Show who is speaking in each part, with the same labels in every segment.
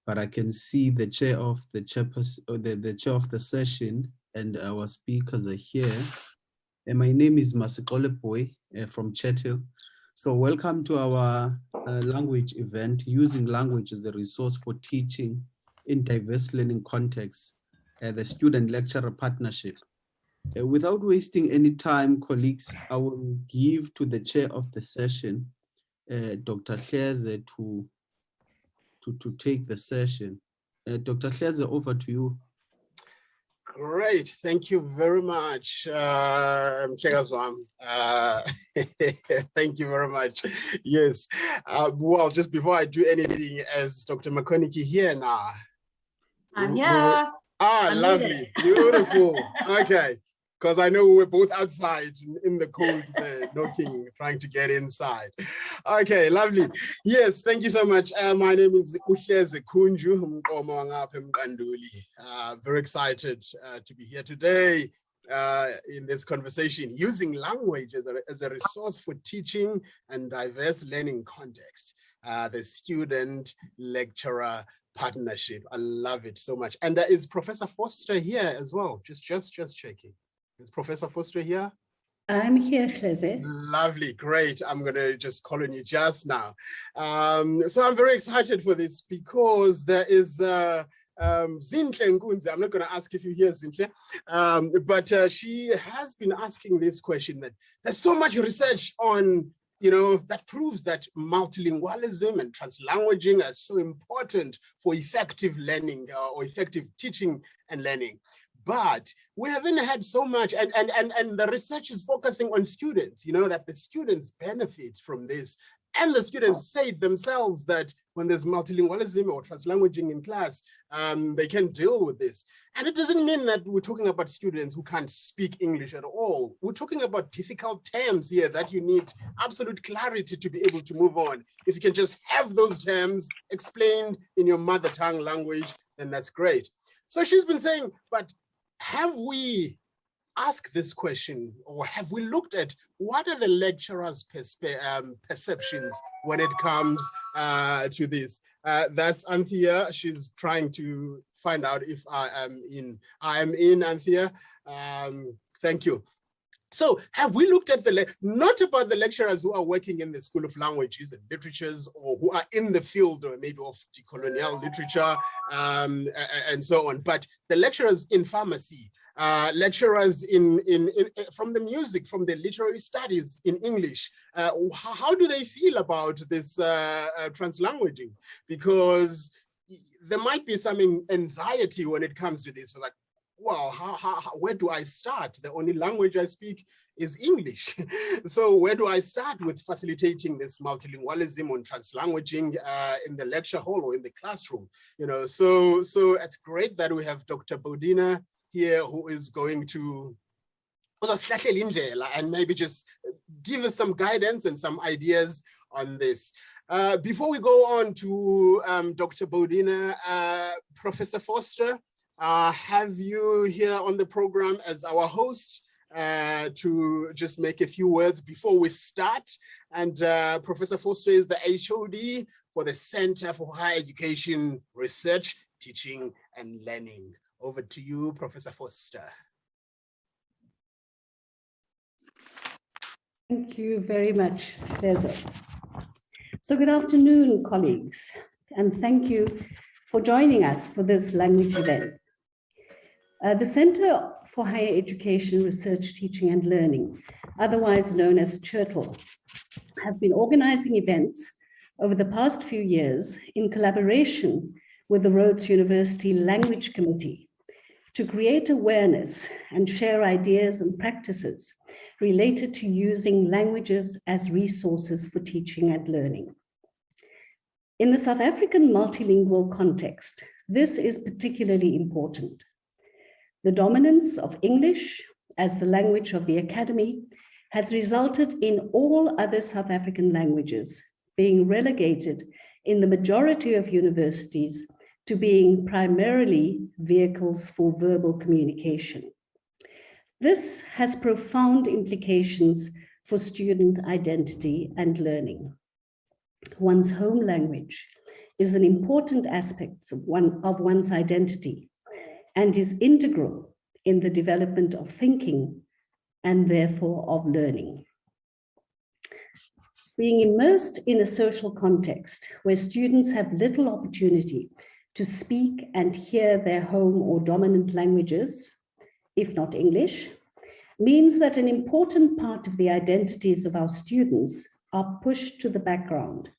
Speaker 1: but I can see the chair of the chairperson, or the chair of the session, and our speakers are here. And my name is Masikole Boy from CHERTL. So welcome to our language event, using language as a resource for teaching in diverse learning contexts, the student-lecturer partnership. Without wasting any time, colleagues, I will give to the chair of the session, Dr. Hleze, to take the session. Dr. Hleze, over to you.
Speaker 2: Great, thank you very much, Mchegazwam. Thank you very much. Yes, well, just before I do anything, as Dr. McConnachie here now.
Speaker 3: I'm here.
Speaker 2: I'm lovely, beautiful. Okay, because I know we're both outside in the cold there, knocking, trying to get inside. Okay, lovely. Yes, thank you so much. My name is Hleze Kunju. Very excited to be here today in this conversation, using language as a resource for teaching and diverse learning context. The student-lecturer partnership. I love it so much. And is Professor Foster here as well? Just checking. Is Professor Foster here?
Speaker 3: I'm here, Hleze.
Speaker 2: Lovely, great. I'm going to just call on you just now. So I'm very excited for this because there is Zinhle Nkunze. I'm not going to ask if you hear Zinhle, but she has been asking this question that there's so much research on, that proves that multilingualism and translanguaging are so important for effective learning or effective teaching and learning. But we haven't had so much, and the research is focusing on students, that the students benefit from this. And the students say themselves that when there's multilingualism or translanguaging in class, they can deal with this. And it doesn't mean that we're talking about students who can't speak English at all. We're talking about difficult terms here that you need absolute clarity to be able to move on. If you can just have those terms explained in your mother tongue language, then that's great. So she's been saying, but have we asked this question, or have we looked at what are the lecturers' perceptions when it comes to this? That's Anthea. She's trying to find out if I am in. I am in, Anthea. Thank you. So have we looked at not about the lecturers who are working in the School of Languages and Literatures, or who are in the field or maybe of decolonial literature and so on, but the lecturers in pharmacy, lecturers from the music, from the literary studies in English. How do they feel about this translanguaging? Because there might be some anxiety when it comes to this, like, well, where do I start? The only language I speak is English. So where do I start with facilitating this multilingualism and translanguaging in the lecture hall or in the classroom? So it's great that we have Dr. Boudina here, who is going to and maybe just give us some guidance and some ideas on this. Before we go on to Dr. Boudina, Professor Foster, have you here on the program as our host to just make a few words before we start. And Professor Foster is the HOD for the Center for Higher Education Research, Teaching and Learning. Over to you, Professor Foster.
Speaker 3: Thank you very much, Hleze. So good afternoon, colleagues, and thank you for joining us for this language event. The Center for Higher Education Research, Teaching and Learning, otherwise known as CHERTL, has been organizing events over the past few years in collaboration with the Rhodes University Language Committee to create awareness and share ideas and practices related to using languages as resources for teaching and learning. In the South African multilingual context, this is particularly important. The dominance of English as the language of the academy has resulted in all other South African languages being relegated in the majority of universities to being primarily vehicles for verbal communication. This has profound implications for student identity and learning. One's home language is an important aspect of one's identity and is integral in the development of thinking and therefore of learning. Being immersed in a social context where students have little opportunity to speak and hear their home or dominant languages, if not English, means that an important part of the identities of our students are pushed to the background,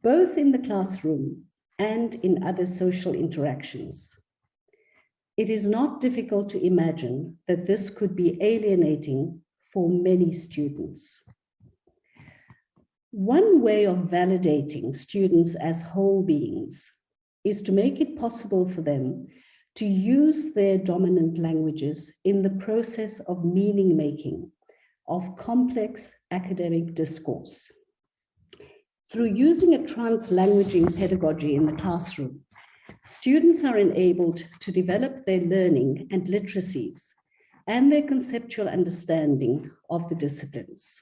Speaker 3: both in the classroom and in other social interactions. It is not difficult to imagine that this could be alienating for many students. One way of validating students as whole beings is to make it possible for them to use their dominant languages in the process of meaning making of complex academic discourse. Through using a translanguaging pedagogy in the classroom, students are enabled to develop their learning and literacies and their conceptual understanding of the disciplines.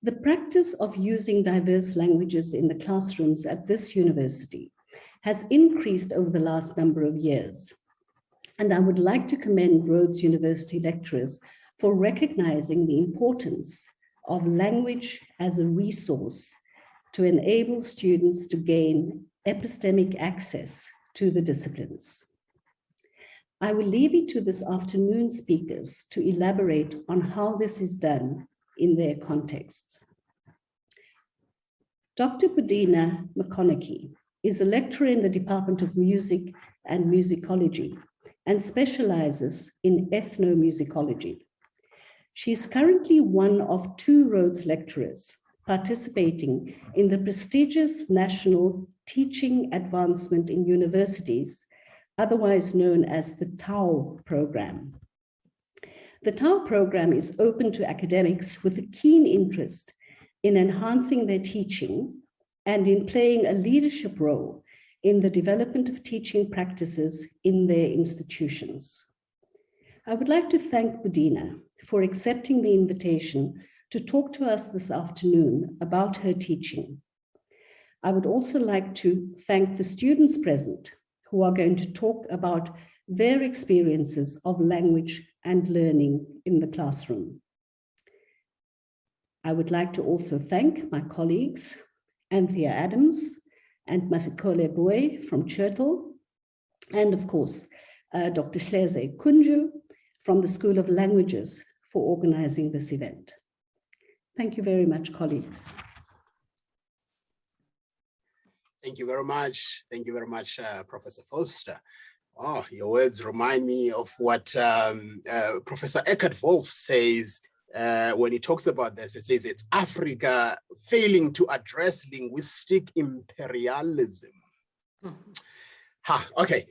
Speaker 3: The practice of using diverse languages in the classrooms at this university has increased over the last number of years. And I would like to commend Rhodes University lecturers for recognizing the importance of language as a resource to enable students to gain epistemic access to the disciplines. I will leave it to this afternoon's speakers to elaborate on how this is done in their context. Dr. Boudina McConnachie is a lecturer in the Department of Music and Musicology and specializes in ethnomusicology. She is currently one of 2 Rhodes lecturers participating in the prestigious National Teaching Advancement in Universities, otherwise known as the TAU program. The TAU program is open to academics with a keen interest in enhancing their teaching and in playing a leadership role in the development of teaching practices in their institutions. I would like to thank Boudina for accepting the invitation to talk to us this afternoon about her teaching. I would also like to thank the students present who are going to talk about their experiences of language and learning in the classroom. I would like to also thank my colleagues, Anthea Adams and Masikole Boy from CHERTL, and of course, Dr. Hleze Kunju from the School of Languages for organizing this event. Thank you very much, colleagues.
Speaker 2: Thank you very much. Thank you very much, Professor Foster. Oh, your words remind me of what Professor Eckhart Wolff says when he talks about this. It says it's Africa failing to address linguistic imperialism. Okay.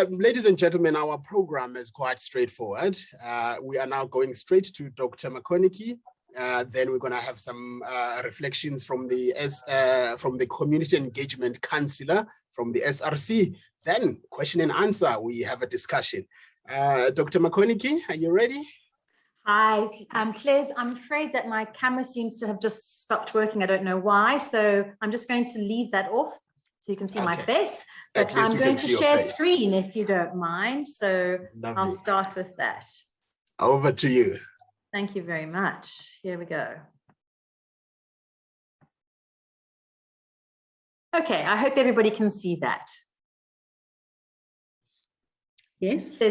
Speaker 2: Ladies and gentlemen, our program is quite straightforward. We are now going straight to Dr. McConnachie. Then we're going to have some reflections from the Community Engagement Councillor from the SRC. Then question and answer, we have a discussion. Dr. McConnachie, are you ready?
Speaker 4: Hi, Hlez. I'm afraid that my camera seems to have just stopped working. I don't know why. So I'm just going to leave that off so you can see my face. But I'm going to share screen if you don't mind. So lovely. I'll start with that.
Speaker 2: Over to you.
Speaker 4: Thank you very much. Here we go. Okay, I hope everybody can see that.
Speaker 3: Yes.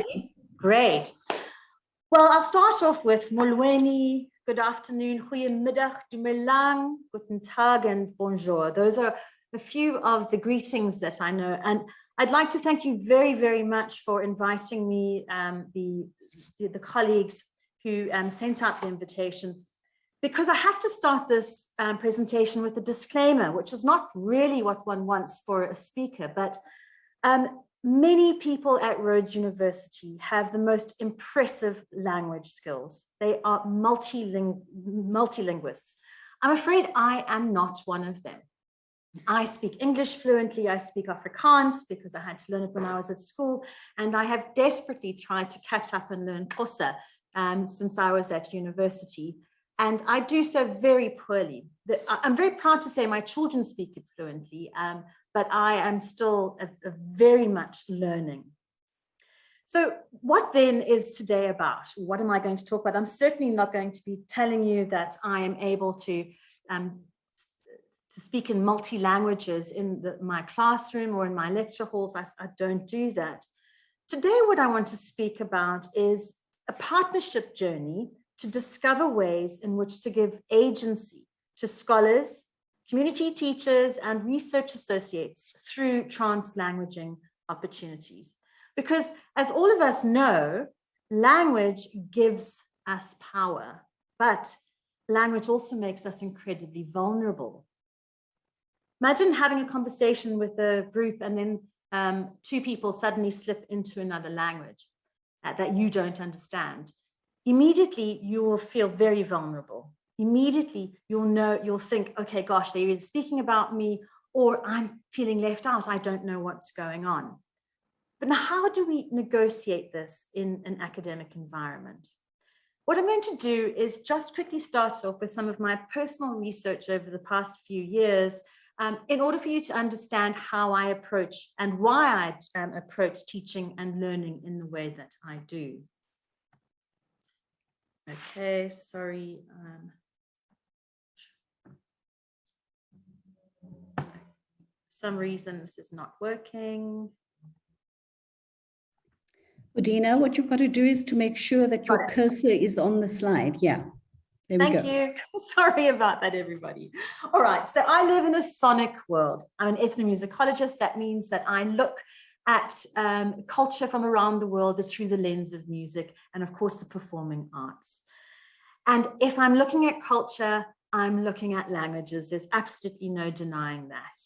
Speaker 4: Great. Well, I'll start off with Molweni, good afternoon, goeiemiddag, dumelang, guten tag, and bonjour. Those are a few of the greetings that I know. And I'd like to thank you very, very much for inviting me, the colleagues who sent out the invitation, because I have to start this presentation with a disclaimer, which is not really what one wants for a speaker, but many people at Rhodes University have the most impressive language skills. They are multilinguists. I'm afraid I am not one of them. I speak English fluently, I speak Afrikaans because I had to learn it when I was at school, and I have desperately tried to catch up and learn Xhosa since I was at university. And I do so very poorly. I'm very proud to say my children speak it fluently, but I am still very much learning. So what then is today about? What am I going to talk about? I'm certainly not going to be telling you that I am able to speak in multi-languages in my classroom or in my lecture halls. I don't do that. Today, what I want to speak about is a partnership journey to discover ways in which to give agency to scholars, community teachers, and research associates through translanguaging opportunities. Because as all of us know, language gives us power, but language also makes us incredibly vulnerable. Imagine having a conversation with a group and then two people suddenly slip into another language that you don't understand. Immediately, you will feel very vulnerable. Immediately, you'll think, okay, gosh, they're either speaking about me or I'm feeling left out. I don't know what's going on. But now, how do we negotiate this in an academic environment? What I'm going to do is just quickly start off with some of my personal research over the past few years in order for you to understand how I approach and why I approach teaching and learning in the way that I do. Okay, sorry. For some reason, this is not working.
Speaker 3: Boudina, what you've got to do is to make sure that your cursor is on the slide. Yeah. There we go.
Speaker 4: Thank you. Sorry about that, everybody. All right. So I live in a sonic world. I'm an ethnomusicologist. That means that I look at culture from around the world through the lens of music and, of course, the performing arts. And if I'm looking at culture, I'm looking at languages. There's absolutely no denying that.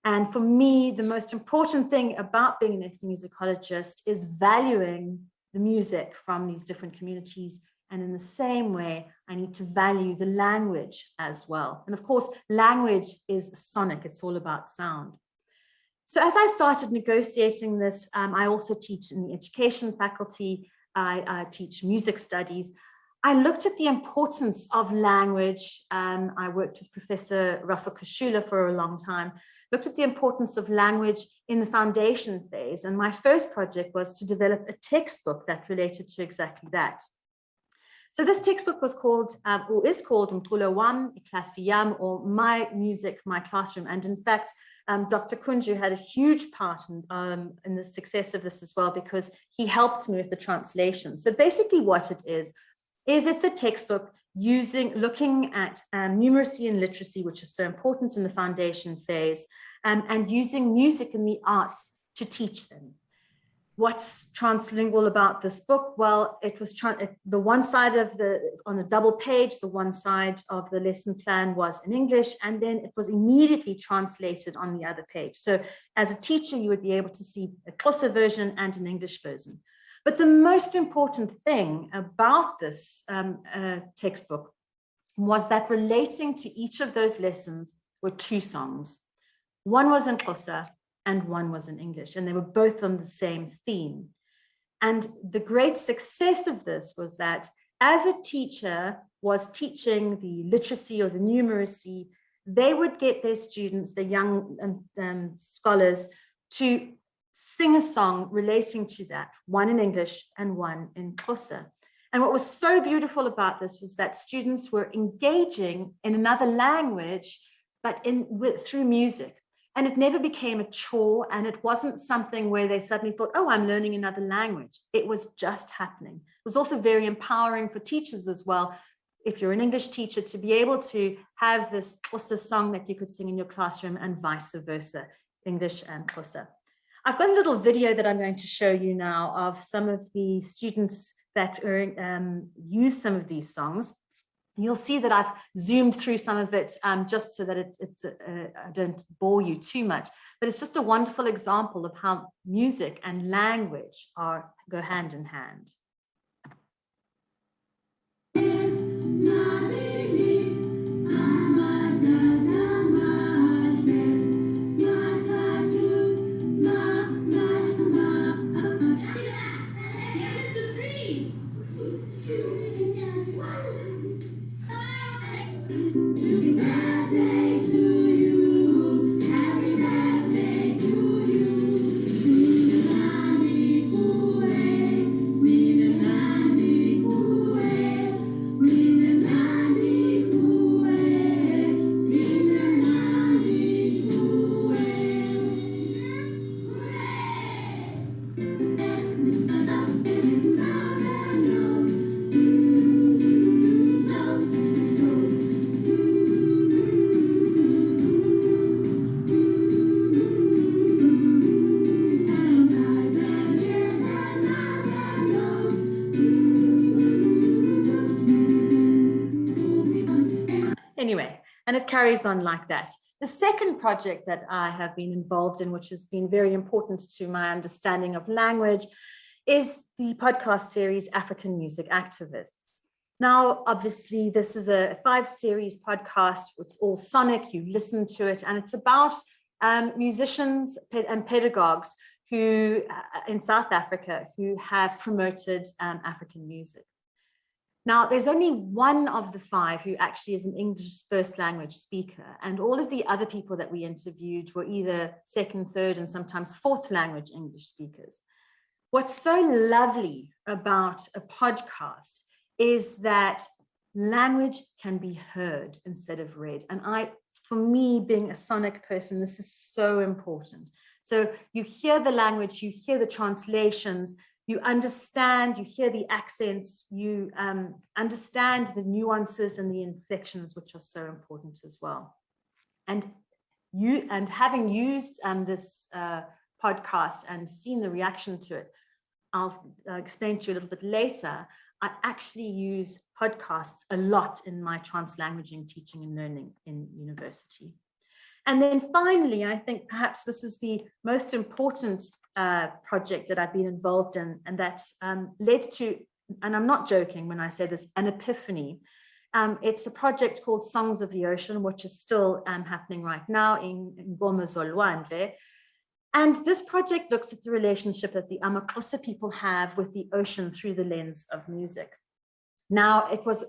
Speaker 4: And for me, the most important thing about being an ethnomusicologist is valuing the music from these different communities. And in the same way, I need to value the language as well. And of course, language is sonic. It's all about sound. So as I started negotiating this, I also teach in the education faculty. I teach music studies. I looked at the importance of language. I worked with Professor Russell Kashula for a long time, looked at the importance of language in the foundation phase. And my first project was to develop a textbook that related to exactly that. So this textbook was called, or is called Umculo Wam, Iklasi Yam, or My Music, My Classroom. And in fact, Dr. Kunju had a huge part in the success of this as well, because he helped me with the translation. So basically what it is it's a textbook looking at numeracy and literacy, which is so important in the foundation phase, and using music and the arts to teach them. What's translingual about this book? Well, it was the one side of on a double page, the one side of the lesson plan was in English, and then it was immediately translated on the other page. So as a teacher, you would be able to see a Xhosa version and an English version. But the most important thing about this textbook was that relating to each of those lessons were two songs. One was in Xhosa and one was in English, and they were both on the same theme. And the great success of this was that as a teacher was teaching the literacy or the numeracy, they would get their students, the young scholars, to sing a song relating to that, one in English and one in Xhosa. And what was so beautiful about this was that students were engaging in another language, but through music. And it never became a chore, and it wasn't something where they suddenly thought, oh, I'm learning another language. It was just happening. It was also very empowering for teachers as well, if you're an English teacher, to be able to have this Xhosa song that you could sing in your classroom and vice versa, English and Xhosa. I've got a little video that I'm going to show you now of some of the students that use some of these songs. You'll see that I've zoomed through some of it just so that I don't bore you too much, but it's just a wonderful example of how music and language go hand in hand. carries on like that. The second project that I have been involved in, which has been very important to my understanding of language, is the podcast series African Music Activists. Now, obviously, this is a 5-series podcast. It's all sonic. You listen to it, and it's about musicians and pedagogues who, in South Africa, who have promoted African music. Now, there's only one of the 5 who actually is an English first language speaker, and all of the other people that we interviewed were either second, third, and sometimes fourth language English speakers. What's so lovely about a podcast is that language can be heard instead of read. And for me, being a sonic person, this is so important. So you hear the language, you hear the translations, you understand, you hear the accents, you understand the nuances and the inflections, which are so important as well. And having used this podcast and seen the reaction to it, I'll explain to you a little bit later, I actually use podcasts a lot in my translanguaging teaching and learning in university. And then finally, I think perhaps this is the most important project that I've been involved in, and that's led to, and I'm not joking when I say this, an epiphany. It's a project called Songs of the Ocean, which is still happening right now in Ngoma Zolwandle. And this project looks at the relationship that the Amaxhosa people have with the ocean through the lens of music. Now, it was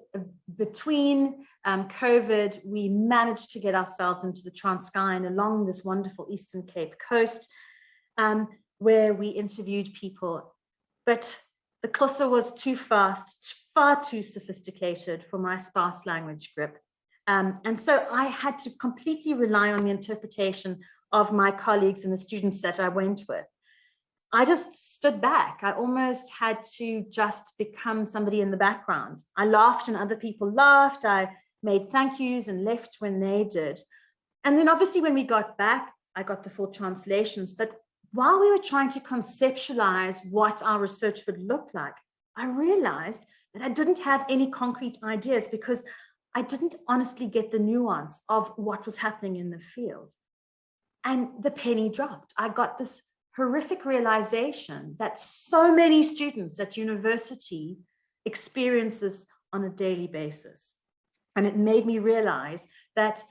Speaker 4: between COVID, we managed to get ourselves into the Transkei and along this wonderful Eastern Cape coast, where we interviewed people. But the Xhosa was too fast, far too sophisticated for my sparse language grip. And so I had to completely rely on the interpretation of my colleagues and the students that I went with. I just stood back. I almost had to just become somebody in the background. I laughed when other people laughed. I made thank yous and left when they did. And then obviously when we got back, I got the full translations. But while we were trying to conceptualize what our research would look like, I realized that I didn't have any concrete ideas because I didn't honestly get the nuance of what was happening in the field. And the penny dropped. I got this horrific realization that so many students at university experience this on a daily basis. And it made me realize that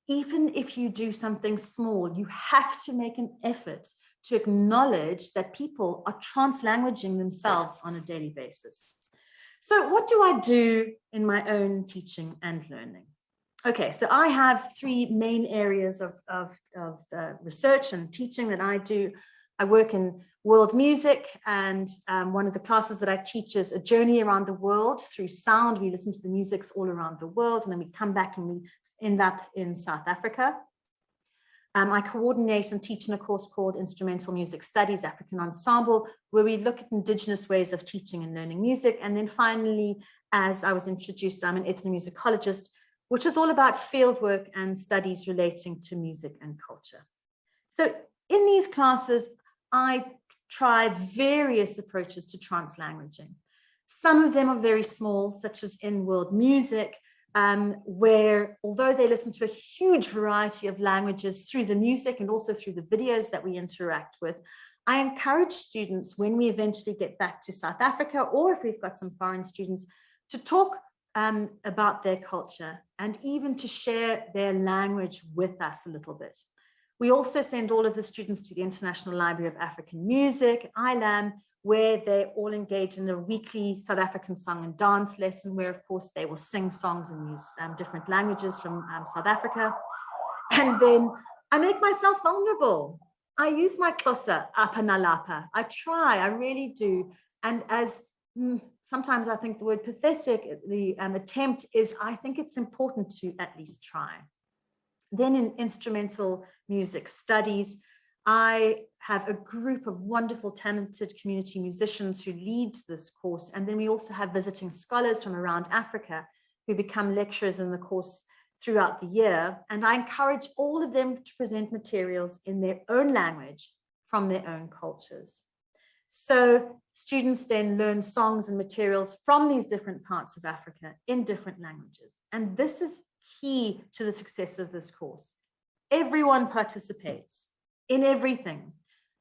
Speaker 4: even if you do something small, you have to make an effort to acknowledge that people are translanguaging themselves on a daily basis. So what do I do in my own teaching and learning? Okay, so I have 3 main areas of research and teaching that I do. I work in world music, and one of the classes that I teach is a journey around the world through sound. We listen to the musics all around the world, and then we come back and we end up in South Africa. I coordinate and teach in a course called Instrumental Music Studies, African Ensemble, where we look at indigenous ways of teaching and learning music. And then finally, as I was introduced, I'm an ethnomusicologist, which is all about fieldwork and studies relating to music and culture. So in these classes, I try various approaches to translanguaging. Some of them are very small, such as in world music, where although they listen to a huge variety of languages through the music and also through the videos that we interact with, I encourage students when we eventually get back to South Africa, or if we've got some foreign students, to talk about their culture and even to share their language with us a little bit. We also send all of the students to the International Library of African Music, ILAM, where they all engage in a weekly South African song and dance lesson, where of course they will sing songs and use different languages from South Africa. And then I make myself vulnerable. I use my Xhosa, apa nalapa. I try, I really do. And as sometimes I think the word pathetic, the attempt is, I think it's important to at least try. Then in instrumental music studies, I have a group of wonderful, talented community musicians who lead this course. And then we also have visiting scholars from around Africa who become lecturers in the course throughout the year. And I encourage all of them to present materials in their own language from their own cultures. So students then learn songs and materials from these different parts of Africa in different languages. And this is key to the success of this course. Everyone participates in everything.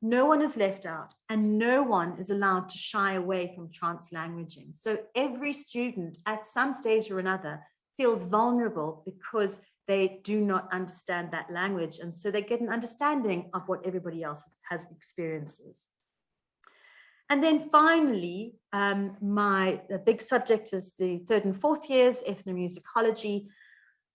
Speaker 4: No one is left out, and no one is allowed to shy away from translanguaging. So every student at some stage or another feels vulnerable because they do not understand that language. And so they get an understanding of what everybody else has experiences. And then finally, the big subject is the 3rd and 4th years, ethnomusicology,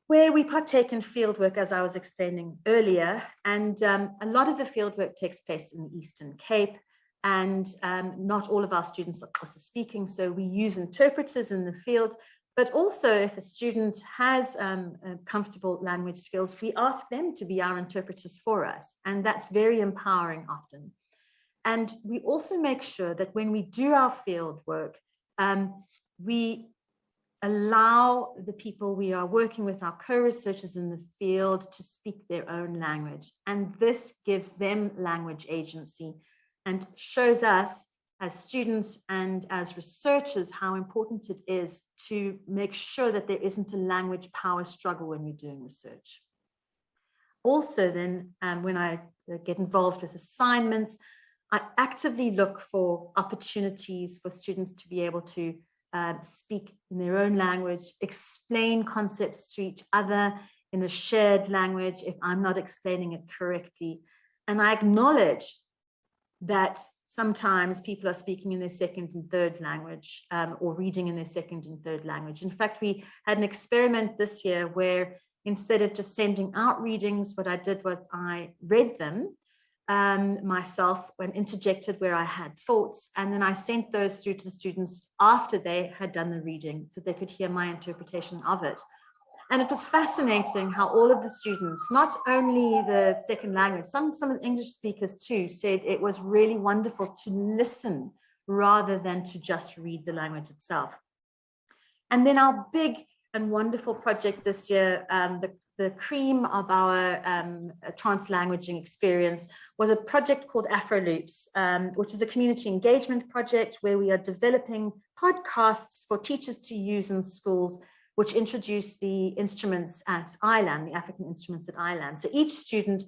Speaker 4: where we partake in fieldwork, as I was explaining earlier. And a lot of the fieldwork takes place in the Eastern Cape, and not all of our students are Xhosa speaking, so we use interpreters in the field. But also, if a student has comfortable language skills, we ask them to be our interpreters for us, and that's very empowering often. And we also make sure that when we do our field work, we allow the people we are working with, our co-researchers in the field, to speak their own language. And this gives them language agency and shows us as students and as researchers how important it is to make sure that there isn't a language power struggle when we're doing research. Also then, when I get involved with assignments, I actively look for opportunities for students to be able to speak in their own language, explain concepts to each other in a shared language if I'm not explaining it correctly. And I acknowledge that sometimes people are speaking in their 2nd and 3rd language or reading in their 2nd and 3rd language. In fact, we had an experiment this year where instead of just sending out readings, what I did was I read them myself and interjected where I had thoughts, and then I sent those through to the students after they had done the reading so they could hear my interpretation of it. And it was fascinating how all of the students, not only the 2nd language, some of the English speakers too, said it was really wonderful to listen rather than to just read the language itself. And then our big and wonderful project this year, the cream of our translanguaging experience, was a project called Afro Loops, which is a community engagement project where we are developing podcasts for teachers to use in schools, which introduce the instruments at ILAM, the African instruments at ILAM. So each student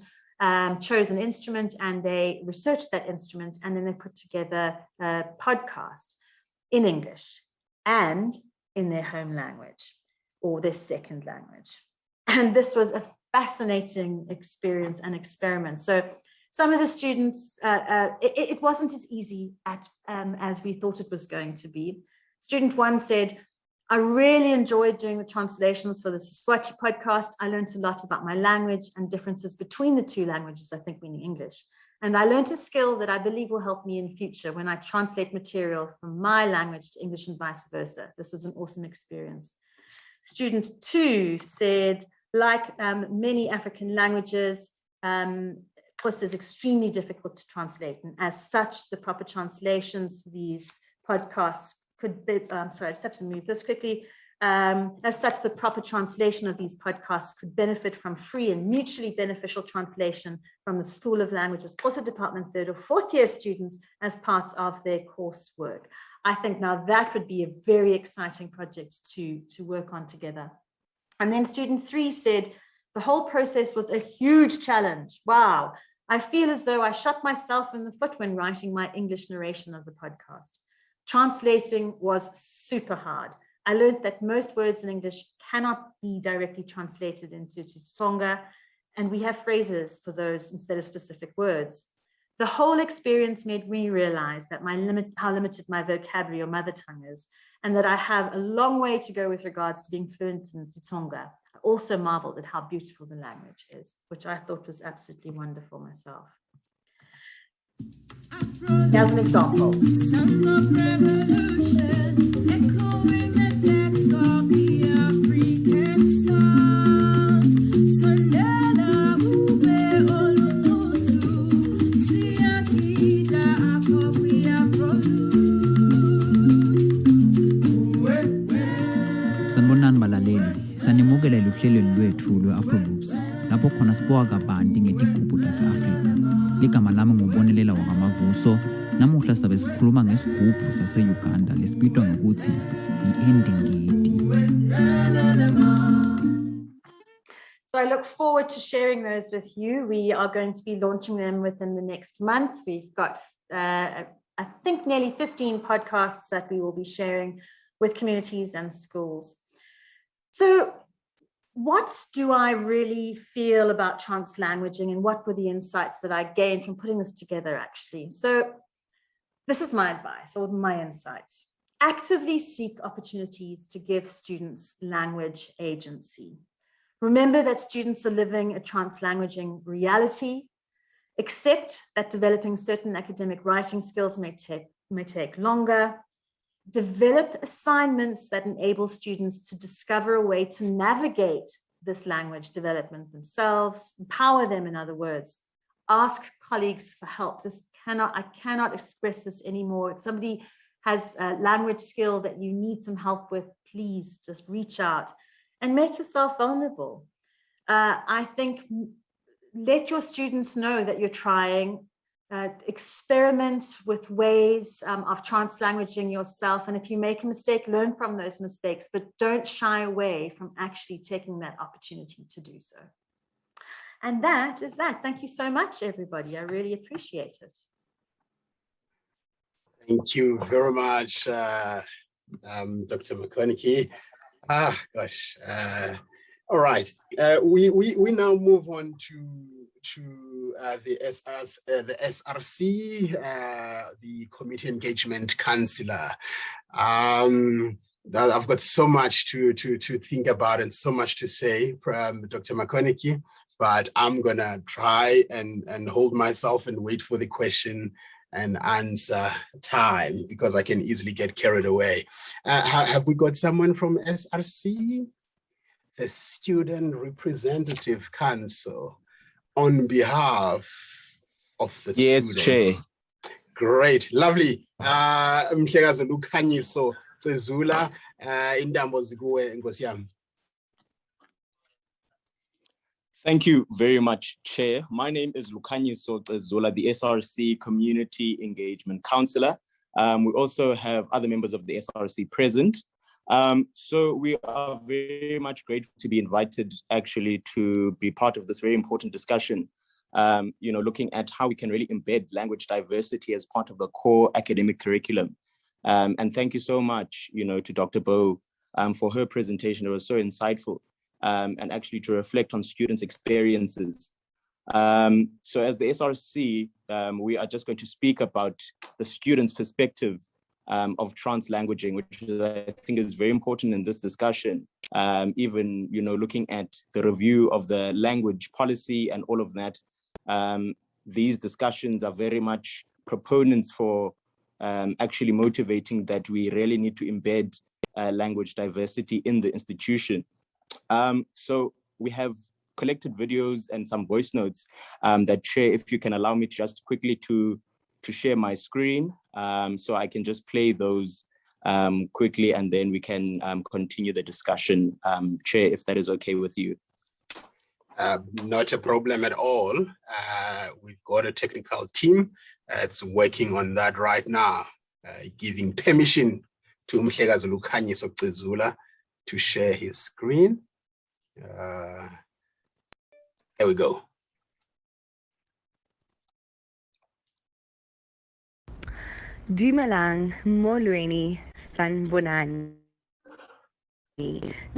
Speaker 4: chose an instrument and they researched that instrument, and then they put together a podcast in English and in their home language or their 2nd language. And this was a fascinating experience and experiment. So some of the students, it wasn't as easy as we thought it was going to be. Student 1 said, I really enjoyed doing the translations for the Siswati podcast. I learned a lot about my language and differences between the 2 languages, I think meaning English. And I learned a skill that I believe will help me in future when I translate material from my language to English and vice versa. This was an awesome experience. Student 2 said, like many African languages, Xhosa is extremely difficult to translate. And as such, the proper translations for these podcasts could be, sorry, I just have to move this quickly. As such, the proper translation of these podcasts could benefit from free and mutually beneficial translation from the School of Languages Xhosa Department 3rd or 4th year students as part of their coursework. I think now that would be a very exciting project to work on together. And then student 3 said, the whole process was a huge challenge. Wow, I feel as though I shot myself in the foot when writing my English narration of the podcast. Translating was super hard. I learned that most words in English cannot be directly translated into Tsonga, and we have phrases for those instead of specific words. The whole experience made me realize that how limited my vocabulary or mother tongue is, and that I have a long way to go with regards to being fluent in Tsonga. I also marveled at how beautiful the language is, which I thought was absolutely wonderful myself. Here's an example. Sons of revolution, echoing the depths of the African sound. Sondela ube olunutu, siyakida akowi afro.
Speaker 5: Sanibonani balaleli, sanimukela luhlelo lwethu lwe-Afro-Loops lapho khona sibuka kabanti ngetigubhu tase-Afrika. Ligama lami ngubonelela wakamavuso. Namuhla sizabe sikhuluma ngesigubhu sase-Uganda lesibizwa ngokuthi i-Endingidi.
Speaker 4: So I look forward to sharing those with you. We are going to be launching them within the next month. We've got, I think, nearly 15 podcasts that we will be sharing with communities and schools. So what do I really feel about translanguaging, and what were the insights that I gained from putting this together, actually? So this is my advice, or my insights. Actively seek opportunities to give students language agency. Remember that students are living a translanguaging reality. Accept that developing certain academic writing skills may take longer. Develop assignments that enable students to discover a way to navigate this language development themselves, empower them, in other words. Ask colleagues for help. I cannot express this anymore. If somebody has a language skill that you need some help with, please just reach out and make yourself vulnerable. I think let your students know that you're trying. Experiment with ways of translanguaging yourself. And if you make a mistake, learn from those mistakes, but don't shy away from actually taking that opportunity to do so. And that is that. Thank you so much, everybody. I really appreciate it.
Speaker 2: Thank you very much, Dr. McConnachie. Gosh. All right. We now move on to the SRC, the Community Engagement Counselor. I've got so much to think about and so much to say, Dr. McConnachie, but I'm gonna try and hold myself and wait for the question and answer time, because I can easily get carried away. Have we got someone from SRC? The Student Representative Council, on behalf of the students.
Speaker 6: Chair.
Speaker 2: Great, lovely. Mhlekazi Lukhanyiso Cezula, indambo zikuwe Nkosi yami.
Speaker 6: Thank you very much, Chair. My name is Lukhanyiso Cezula, the SRC Community Engagement Counselor. We also have other members of the SRC present. So we are very much grateful to be invited actually to be part of this very important discussion, looking at how we can really embed language diversity as part of the core academic curriculum. And thank you so much, to Dr. Bo for her presentation. It was so insightful and actually to reflect on students' experiences. So as the SRC, we are just going to speak about the students' perspective of translanguaging, which I think is very important in this discussion. Even, looking at the review of the language policy and all of that, these discussions are very much proponents for actually motivating that we really need to embed language diversity in the institution. So we have collected videos and some voice notes that share, if you can allow me just quickly to share my screen, so I can just play those quickly, and then we can continue the discussion, Chair, if that is okay with you.
Speaker 2: Not a problem at all. We've got a technical team that's working on that right now, giving permission to Mhlekazi Lukhanyiso Cezula to share his screen. Here we go.
Speaker 7: Dumelang, molweni, sanbonani. Leina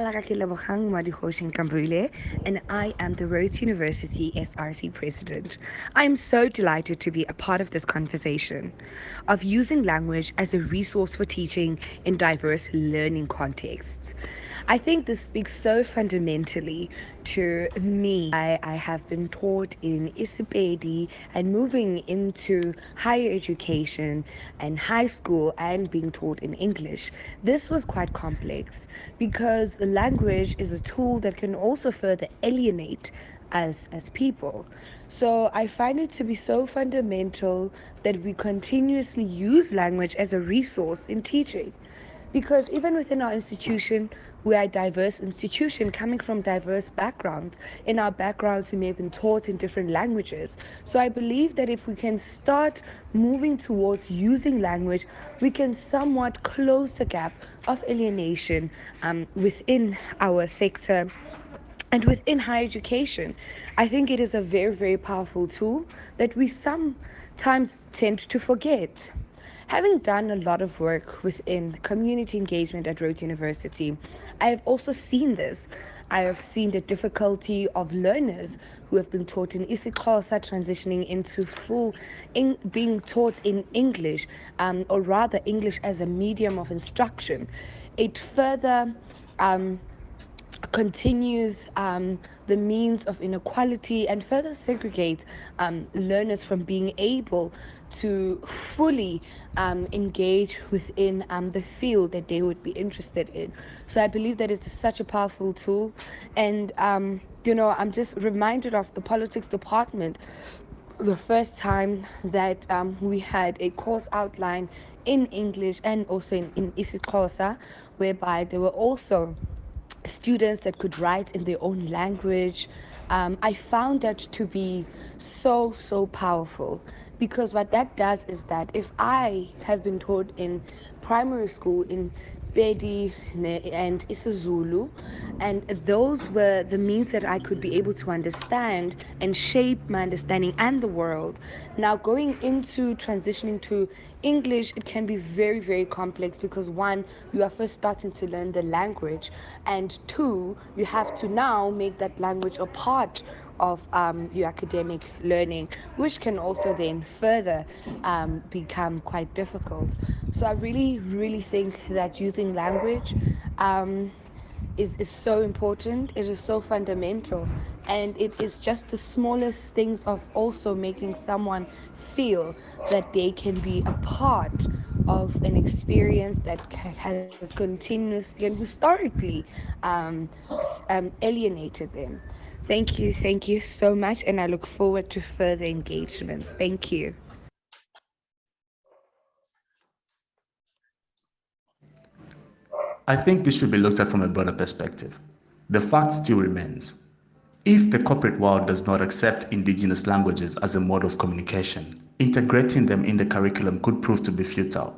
Speaker 7: Larakelabokang Madihoshin Kambule, and I am the Rhodes University SRC President. I am so delighted to be a part of this conversation of using language as a resource for teaching in diverse learning contexts. I think this speaks so fundamentally to me. I have been taught in Isipedi and moving into higher education and high school and being taught in English. This was quite complex because language is a tool that can also further alienate us as people. So I find it to be so fundamental that we continuously use language as a resource in teaching. Because even within our institution, we are a diverse institution coming from diverse backgrounds. In our backgrounds, we may have been taught in different languages. So I believe that if we can start moving towards using language, we can somewhat close the gap of alienation within our sector And within higher education, I think it is a very, very powerful tool that we sometimes tend to forget. Having done a lot of work within community engagement at Rhodes University, I have also seen this. I have seen the difficulty of learners who have been taught in isiXhosa transitioning into being taught in English, or rather English as a medium of instruction. It further continues the means of inequality and further segregate learners from being able to fully engage within the field that they would be interested in. So I believe that it's such a powerful tool. And, I'm just reminded of the politics department the first time that we had a course outline in English and also in isiXhosa, whereby there were also students that could write in their own language. I found that to be so powerful, because what that does is that if I have been taught in primary school in Pedi and isiZulu, and those were the means that I could be able to understand and shape my understanding and the world. Now going into transitioning to English, it can be very, very complex, because one, you are first starting to learn the language, and two, you have to now make that language a part of your academic learning, which can also then further become quite difficult. So I really think that using language is so important. It is so fundamental, and it is just the smallest things of also making someone feel that they can be a part of an experience that has continuously and historically alienated them. Thank you so much, and I look forward to further engagements. Thank you.
Speaker 8: I think this should be looked at from a broader perspective. The fact still remains. If the corporate world does not accept indigenous languages as a mode of communication, integrating them in the curriculum could prove to be futile.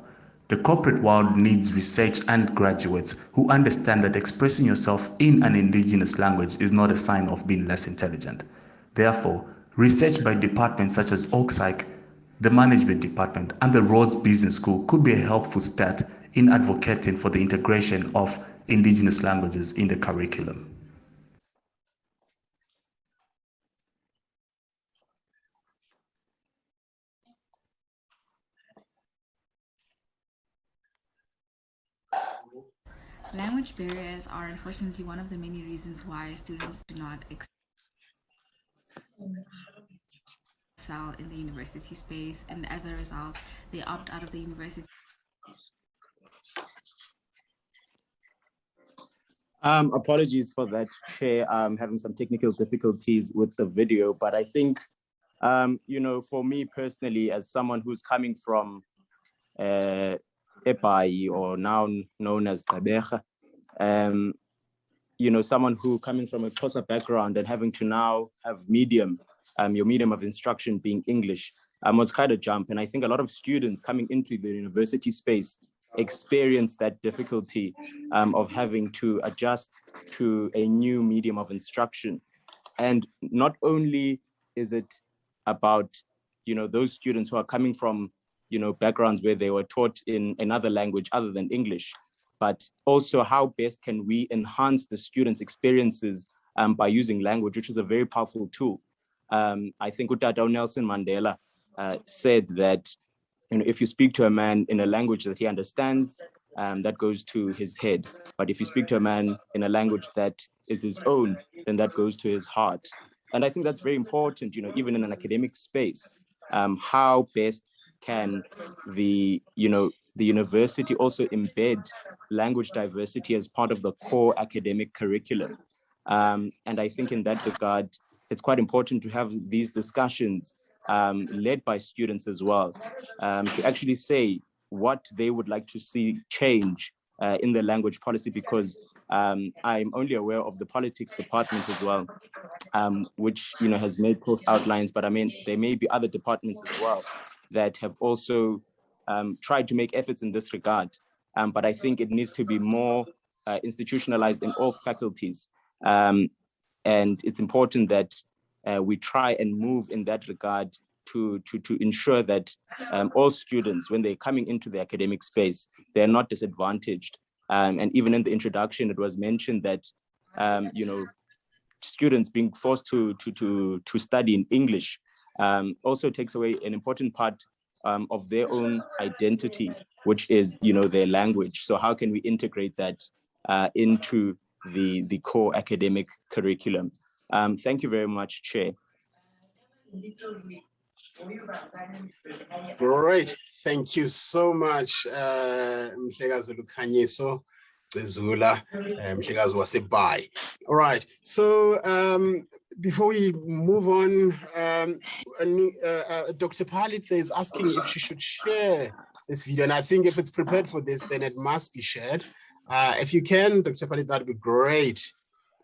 Speaker 8: The corporate world needs research and graduates who understand that expressing yourself in an indigenous language is not a sign of being less intelligent. Therefore, research by departments such as OakPsych, the Management Department, and the Rhodes Business School could be a helpful start in advocating for the integration of indigenous languages in the curriculum.
Speaker 9: Language barriers are unfortunately one of the many reasons why students do not excel in the university space, and as a result, they opt out of the university.
Speaker 6: Apologies for that, Chair. I'm having some technical difficulties with the video, but I think, for me personally, as someone who's coming from Epai, or now known as Gqeberha, someone who coming from a Xhosa background and having to now have your medium of instruction being English, was quite a jump. And I think a lot of students coming into the university space experience that difficulty of having to adjust to a new medium of instruction. And not only is it about, those students who are coming from, backgrounds where they were taught in another language other than English, but also how best can we enhance the students' experiences by using language, which is a very powerful tool. I think Utata Nelson Mandela said that, if you speak to a man in a language that he understands, that goes to his head. But if you speak to a man in a language that is his own, then that goes to his heart. And I think that's very important, even in an academic space. How best can the university also embed language diversity as part of the core academic curriculum? And I think in that regard, it's quite important to have these discussions led by students as well, to actually say what they would like to see change in the language policy, because I'm only aware of the politics department as well, which has made course outlines, but I mean, there may be other departments as well that have also tried to make efforts in this regard. But I think it needs to be more institutionalized in all faculties. And it's important that we try and move in that regard to ensure that all students, when they're coming into the academic space, they're not disadvantaged. And even in the introduction, it was mentioned that, students being forced to study in English also takes away an important part of their own identity, which is, their language. So how can we integrate that into the core academic curriculum? Thank you very much, Chair.
Speaker 2: Great, thank you so much, Mhlekazi Lukhanyiso Zula, Mhlekazi Wasebai. All right, so before we move on, Dr. Palit is asking if she should share this video, and I think if it's prepared for this, then it must be shared. If you can, Dr. Palit, that'd be great.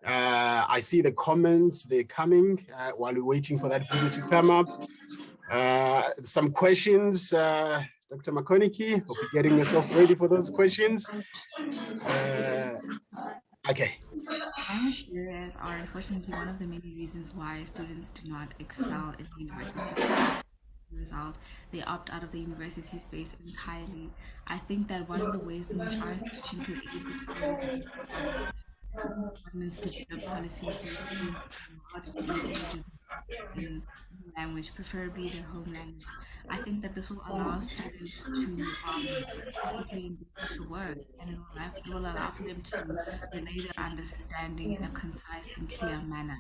Speaker 2: I see the comments, they're coming while we're waiting for that video to come up. Some questions, Dr. McConnachie, hope you're getting yourself ready for those questions. Okay.
Speaker 9: Language barriers are unfortunately one of the many reasons why students do not excel in universities. As a result, they opt out of the university space entirely. I think that one of the ways in which our institution could aid this problem is governments develop policies where students are allowed to engage in language, preferably their home language. I think that this will allow students to critically engage with the work, and it will allow for them to relay their understanding in a concise and clear manner.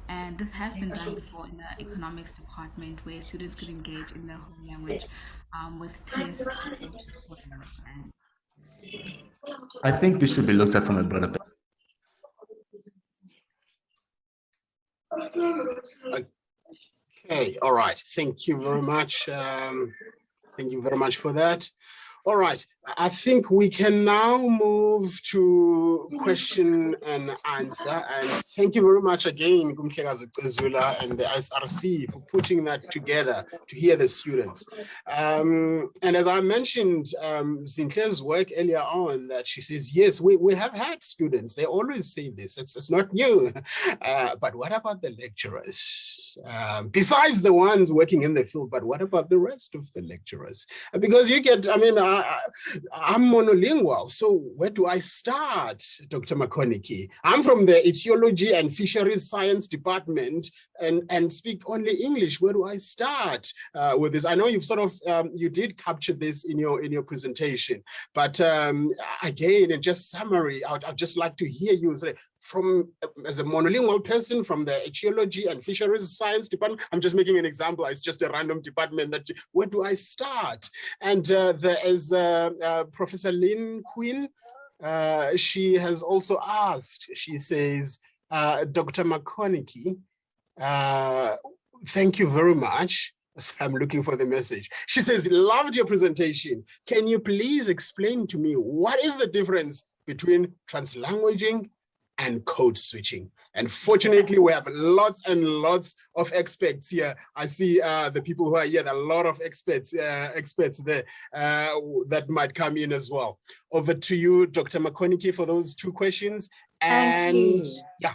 Speaker 9: And this has been done before in the economics department, where students could engage in their home language with tests.
Speaker 8: I think this should be looked at from a broader perspective.
Speaker 2: Okay, all right. Thank you very much. Thank you very much for that. All right, I think we can now move to question and answer. And thank you very much again, Mhlekazi Zula and the SRC for putting that together to hear the students. And as I mentioned, Zinhle's work earlier on, that she says, yes, we have had students. They always say this, it's not new. But what about the lecturers? Besides the ones working in the field, but what about the rest of the lecturers? Because you get, I mean, I'm monolingual, so where do I start, Dr. McConnachie? I'm from the Etiology and Fisheries Science Department and speak only English. Where do I start with this? I know you've sort of, you did capture this in your presentation, but again, in just summary, I'd just like to hear you say, as a monolingual person from the Etiology and Fisheries Science Department, I'm just making an example, it's just a random department, that where do I start? And there is Professor Lynn Quinn, she has also asked, she says, Dr. McConnachie, thank you very much. I'm looking for the message. She says, loved your presentation. Can you please explain to me what is the difference between translanguaging and code switching? And fortunately, we have lots and lots of experts here. I see the people who are here, there are a lot of experts there that might come in as well. Over to you, Dr. McConnachie, for those two questions. And
Speaker 4: thank you.
Speaker 2: Yeah.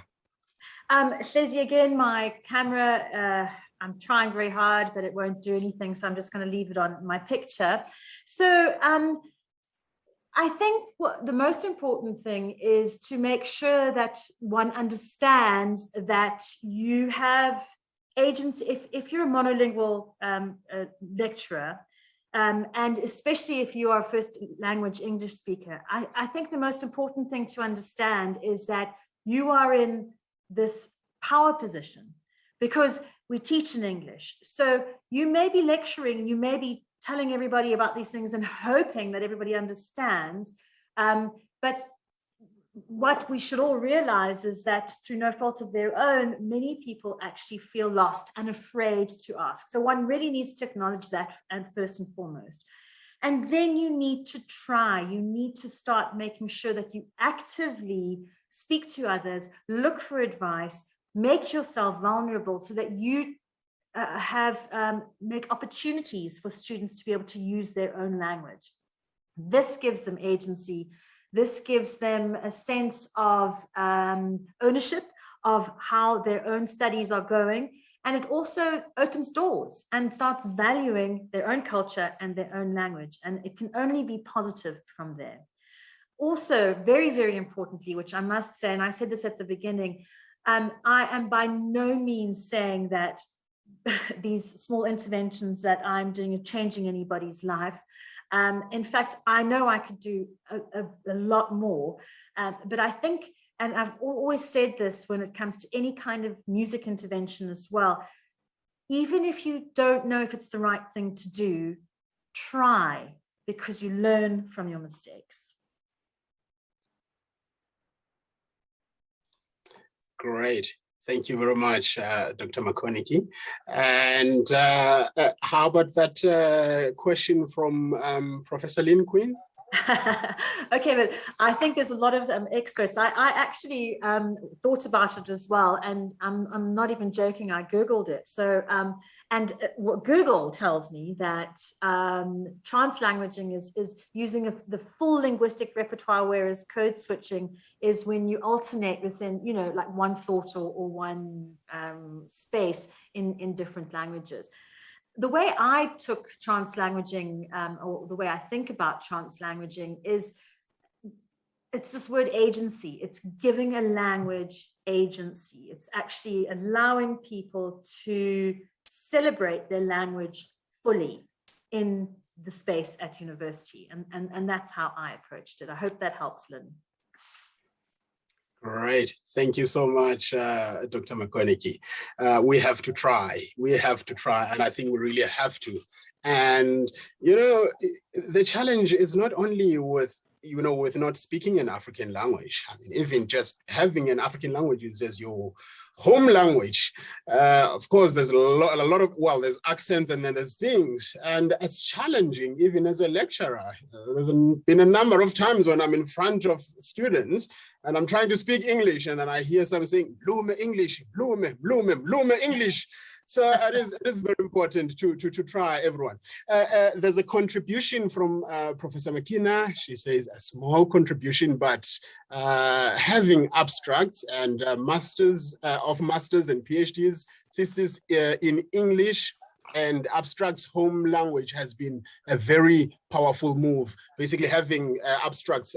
Speaker 4: Hlezi, again, my camera, I'm trying very hard, but it won't do anything. So I'm just going to leave it on my picture. So I think what the most important thing is to make sure that one understands that you have agency. If you're a monolingual lecturer, and especially if you are a first language English speaker, I think the most important thing to understand is that you are in this power position because we teach in English. So you may be lecturing, you may be telling everybody about these things and hoping that everybody understands. But what we should all realize is that through no fault of their own, many people actually feel lost and afraid to ask. So one really needs to acknowledge that, and first and foremost. And then you need to try, you need to start making sure that you actively speak to others, look for advice, make yourself vulnerable so that you make opportunities for students to be able to use their own language. This gives them agency. This gives them a sense of ownership of how their own studies are going. And it also opens doors and starts valuing their own culture and their own language. And it can only be positive from there. Also, very, very importantly, which I must say, and I said this at the beginning, I am by no means saying that these small interventions that I'm doing are changing anybody's life. In fact, I know I could do a lot more, but I think, and I've always said this when it comes to any kind of music intervention as well, even if you don't know if it's the right thing to do, try, because you learn from your mistakes.
Speaker 2: Great. Thank you very much, Dr. McConnachie. And how about that question from Professor Lynn Quinn?
Speaker 4: Okay, but I think there's a lot of experts. I actually thought about it as well, and I'm not even joking. I Googled it. So, and what Google tells me that translanguaging is using the full linguistic repertoire, whereas code switching is when you alternate within, you know, like one thought or one space in different languages. The way I took translanguaging, or the way I think about translanguaging, is it's this word agency. It's giving a language agency. It's actually allowing people to celebrate their language fully in the space at university. And that's how I approached it. I hope that helps, Lynn.
Speaker 2: Great. Thank you so much, Dr. McConnachie. We have to try. We have to try. And I think we really have to. And, you know, the challenge is not only with, you know, with not speaking an African language. I mean, even just having an African language as your home language. Of course, there's a lot of, well, there's accents and then there's things. And it's challenging even as a lecturer. There's been a number of times when I'm in front of students and I'm trying to speak English and then I hear some saying, Blume English, Blume English. So it is very important to try, everyone. There's a contribution from Professor McKenna. She says a small contribution, but having abstracts and masters and PhDs thesis in English and abstracts home language has been a very powerful move. Basically having abstracts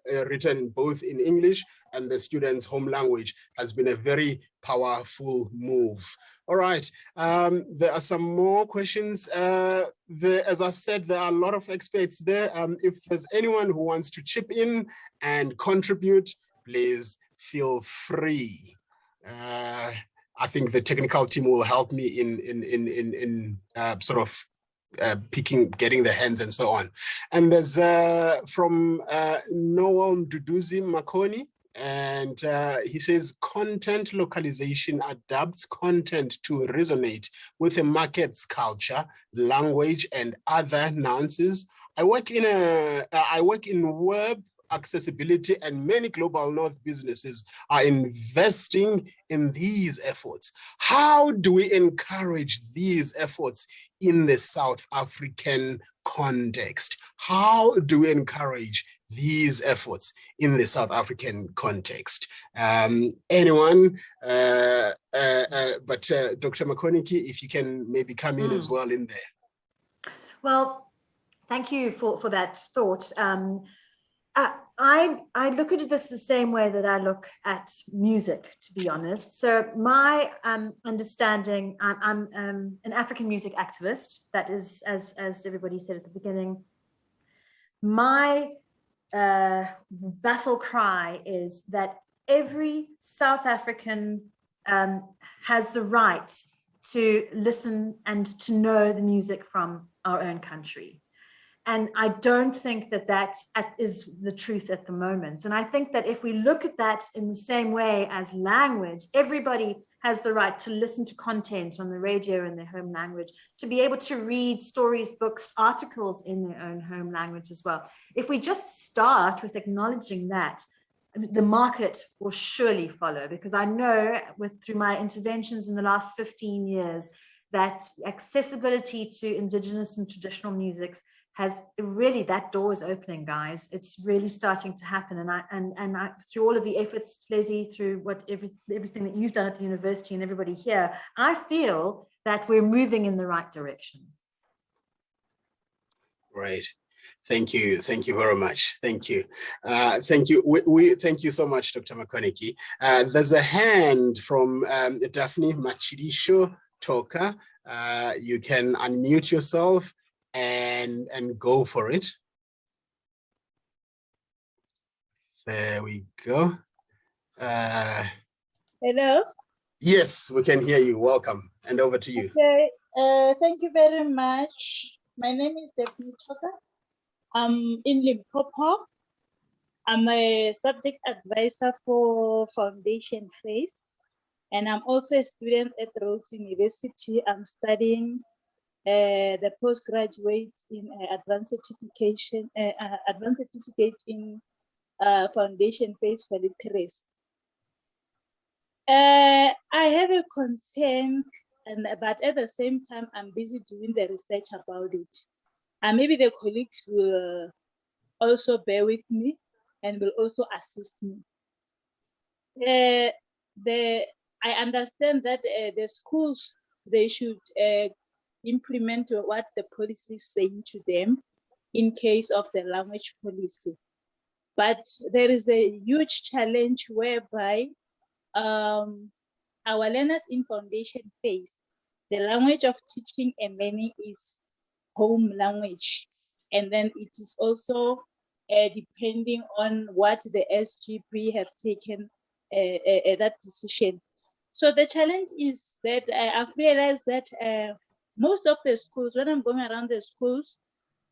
Speaker 2: written both in English and the students' home language has been a very powerful move. All right, there are some more questions. As I've said, there are a lot of experts there. If there's anyone who wants to chip in and contribute, please feel free. I think the technical team will help me in sort of getting the hands and so on. And there's from Noel Duduzi Makoni, and he says content localization adapts content to resonate with the market's culture, language, and other nuances. I work in web accessibility, and many global North businesses are investing in these efforts. How do we encourage these efforts in the South African context? How do we encourage these efforts in the South African context? Anyone? But Dr. McConnachie, if you can maybe come in as well in there.
Speaker 4: Well, thank you for that thought. I look at this the same way that I look at music, to be honest. So my understanding, I'm an African music activist. That is, as everybody said at the beginning, my battle cry is that every South African has the right to listen and to know the music from our own country. And I don't think that that is the truth at the moment. And I think that if we look at that in the same way as language, everybody has the right to listen to content on the radio in their home language, to be able to read stories, books, articles in their own home language as well. If we just start with acknowledging that, the market will surely follow, because I know through my interventions in the last 15 years, that accessibility to indigenous and traditional musics has really, that door is opening, guys. It's really starting to happen. And I through all of the efforts, Leslie, through everything that you've done at the university and everybody here, I feel that we're moving in the right direction.
Speaker 2: Right. Thank you. Thank you very much. Thank you. Thank you. We thank you so much, Dr. McConnachie. There's a hand from Daphne Machirisho Toka. You can unmute yourself and go for it. There we go.
Speaker 10: Hello.
Speaker 2: Yes, we can hear you. Welcome, and over to you.
Speaker 10: Okay. Thank you very much. My name is Daphne Toka. I'm in Limpopo. I'm a subject advisor for foundation phase, and I'm also a student at Rhodes University. I'm studying the postgraduate in advanced certification, advanced certificate in foundation phase for literacy. I have a concern, but at the same time, I'm busy doing the research about it. And maybe the colleagues will also bear with me and will also assist me. I understand that the schools, they should implement what the policy is saying to them in case of the language policy. But there is a huge challenge whereby our learners in foundation phase, the language of teaching and learning is home language. And then it is also depending on what the SGB have taken that decision. So the challenge is that I've realized that most of the schools, when I'm going around the schools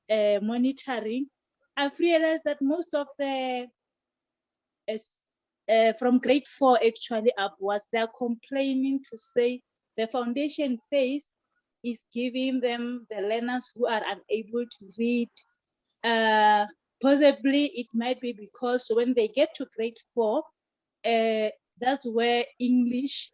Speaker 10: monitoring, I've realized that most of the, from grade 4 actually upwards, they're complaining to say the foundation phase is giving them the learners who are unable to read. Possibly it might be because when they get to grade 4, that's where English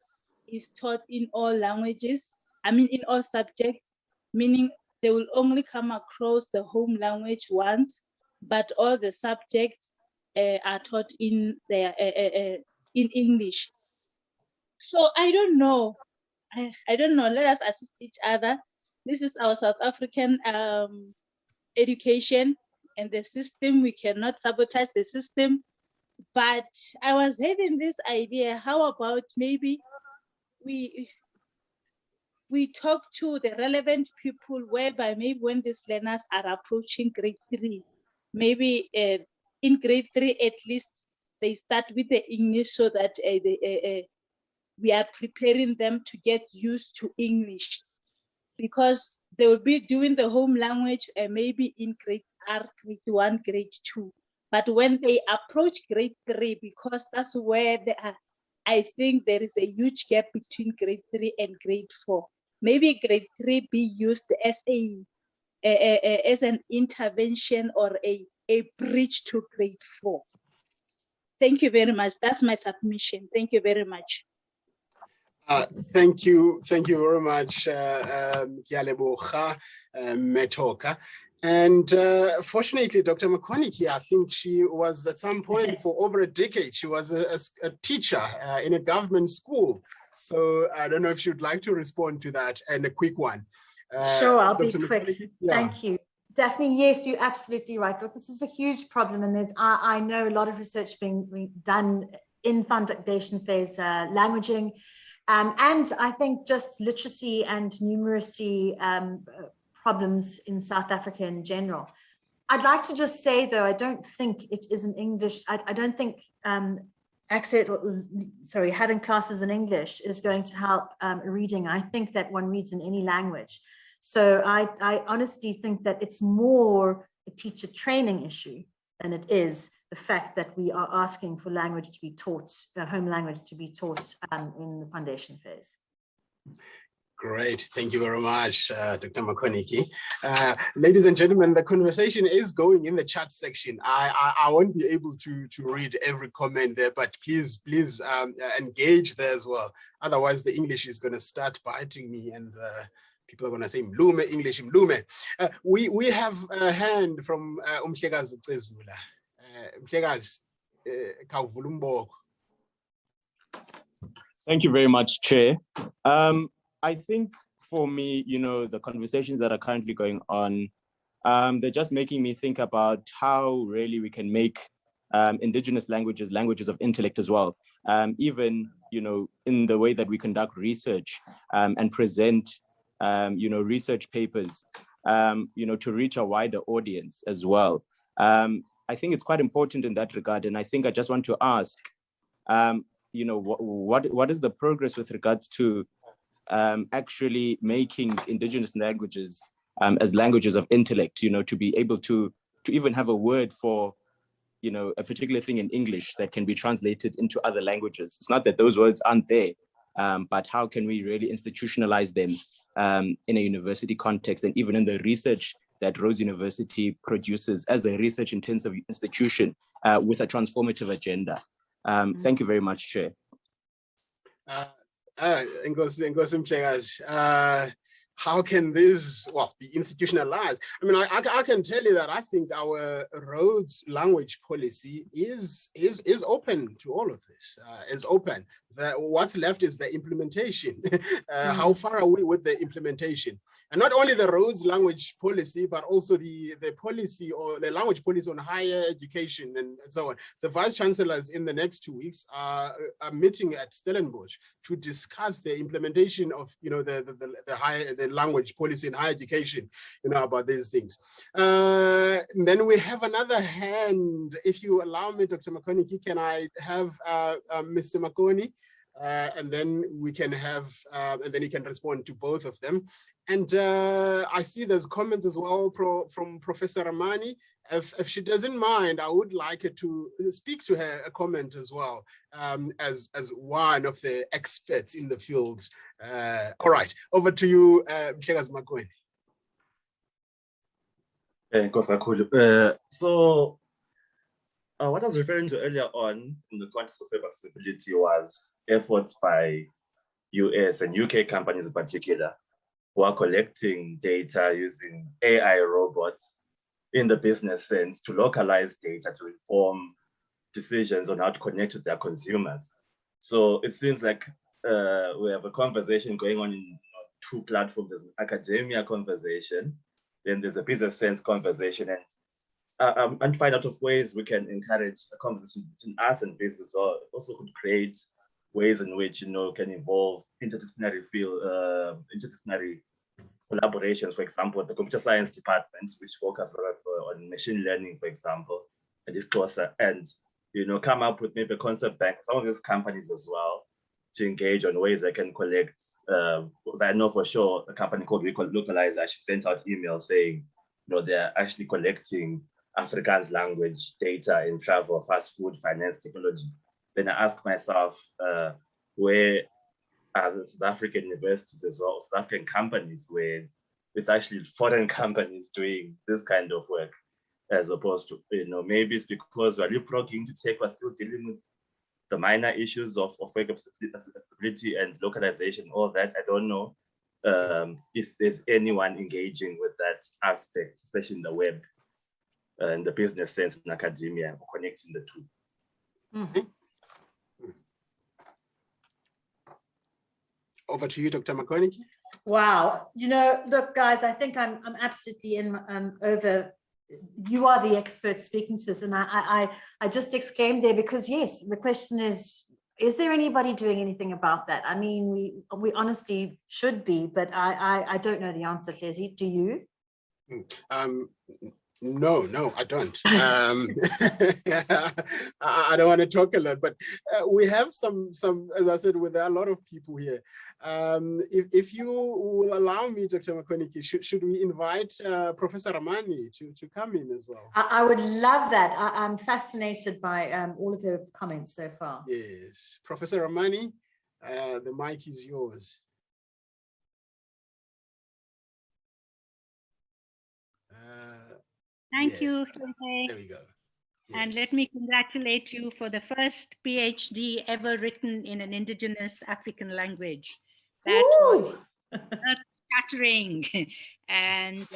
Speaker 10: is taught in all languages. I mean, in all subjects, meaning they will only come across the home language once, but all the subjects are taught in their in English. So I don't know. I don't know. Let us assist each other. This is our South African education and the system. We cannot sabotage the system. But I was having this idea, how about maybe we talk to the relevant people whereby maybe when these learners are approaching grade 3, maybe in grade 3 at least they start with the English so that we are preparing them to get used to English, because they will be doing the home language maybe in grade R, grade 1, grade 2. But when they approach grade 3, because that's where they are, I think there is a huge gap between grade 3 and grade 4. Maybe grade 3 be used as as an intervention or a bridge to grade 4. Thank you very much. That's my submission. Thank you very much.
Speaker 2: Thank you very much, Kialebocha Metoka. And fortunately, Dr. McConnachie, I think she was at some point for over a decade, she was a teacher in a government school. So I don't know if you'd like to respond to that, and a quick one.
Speaker 4: Sure, I'll be quick. Yeah. Thank you. Daphne, yes, you're absolutely right. Look, this is a huge problem, and there's I know a lot of research being done in foundation phase languaging. And I think just literacy and numeracy problems in South Africa in general. I'd like to just say, though, I don't think it is an English, I don't think having classes in English is going to help reading. I think that one reads in any language. So I honestly think that it's more a teacher training issue than it is the fact that we are asking for language to be taught, home language to be taught in the foundation phase.
Speaker 2: Great, thank you very much, Dr. McConnachie. Ladies and gentlemen, the conversation is going in the chat section. I won't be able to read every comment there, but please engage there as well. Otherwise, the English is going to start biting me, and people are going to say Mlume English, Mlume. We have a hand from Umhlekazi Ucezula. Umhlekazi, khawuvula umboko.
Speaker 6: Thank you very much, Chair. I think for me, the conversations that are currently going on, they're just making me think about how really we can make indigenous languages, languages of intellect as well. Even, in the way that we conduct research and present, research papers, to reach a wider audience as well. I think it's quite important in that regard. And I think I just want to ask, what is the progress with regards to actually making indigenous languages as languages of intellect, to be able to even have a word for, a particular thing in English that can be translated into other languages. It's not that those words aren't there, but how can we really institutionalize them in a university context and even in the research that Rhodes University produces as a research-intensive institution with a transformative agenda. Thank you very much, Chair.
Speaker 2: How can this be institutionalized? I mean, I can tell you that I think our Rhodes language policy is open to all of this. Is open. What's left is the implementation. How far are we with the implementation? And not only the Rhodes language policy, but also the policy or the language policy on higher education and so on. The vice chancellors in the next 2 weeks are meeting at Stellenbosch to discuss the implementation of the language policy in higher education, about these things. Then we have another hand. If you allow me, Dr. McConnachie, can I have Mr. McConnachie? And then we can have, and then you can respond to both of them. And I see there's comments as well from Professor Ramani. If she doesn't mind, I would like her to speak to her a comment as well, as one of the experts in the field. All right, over to you, Mhlekazi Makweni.
Speaker 11: So what I was referring to earlier on in the context of accessibility was efforts by US and UK companies in particular who are collecting data using AI robots in the business sense to localize data to inform decisions on how to connect with their consumers. So it seems like we have a conversation going on in two platforms. There's an academia conversation, then there's a business sense conversation, and find out of ways we can encourage a conversation between us and business, or also could create ways in which can involve interdisciplinary interdisciplinary collaborations. For example, the computer science department, which focus on machine learning, for example, and come up with maybe a concept bank, some of these companies as well, to engage on ways they can collect. Because I know for sure a company called Localize actually sent out emails saying, they're actually collecting Afrikaans language data in travel, fast food, finance, technology. Then I ask myself, where are the South African universities as well, South African companies, where it's actually foreign companies doing this kind of work, as opposed to, maybe it's because we're leapfrogging to tech, we're still dealing with the minor issues of work accessibility and localization, all that. I don't know if there's anyone engaging with that aspect, especially in the web and the business sense in academia, connecting the two.
Speaker 2: Mm-hmm. Over to you, Dr. McConnachie.
Speaker 4: Wow, look, guys, I think I'm absolutely in over. You are the expert speaking to this, and I just exclaimed there because yes, the question is there anybody doing anything about that? I mean, we honestly should be, but I don't know the answer, Hlezi. Do you?
Speaker 2: No, I don't. I don't want to talk a lot, but we have some, as I said, there are a lot of people here. If you will allow me, Dr. McConnachie, should we invite Professor Ramani to come in as well?
Speaker 4: I would love that. I'm fascinated by all of your comments so far.
Speaker 2: Yes, Professor Ramani, the mic is yours.
Speaker 12: Thank you, Jose.
Speaker 2: There we go.
Speaker 12: And
Speaker 2: Yes.
Speaker 12: let me congratulate you for the first PhD ever written in an indigenous African language. That was earth-shattering and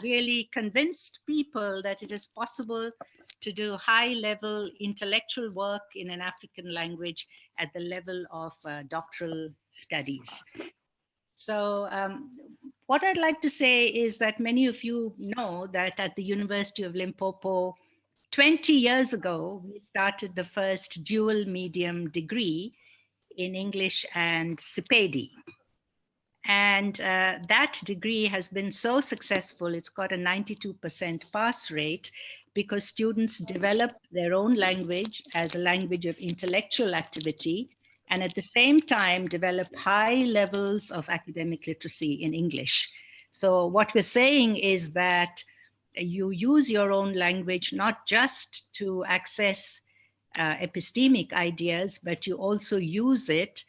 Speaker 12: really convinced people that it is possible to do high-level intellectual work in an African language at the level of doctoral studies. So what I'd like to say is that many of you know that at the University of Limpopo, 20 years ago, we started the first dual medium degree in English and Sepedi. And that degree has been so successful, it's got a 92% pass rate because students develop their own language as a language of intellectual activity, and at the same time develop high levels of academic literacy in English. So what we're saying is that you use your own language not just to access epistemic ideas, but you also use it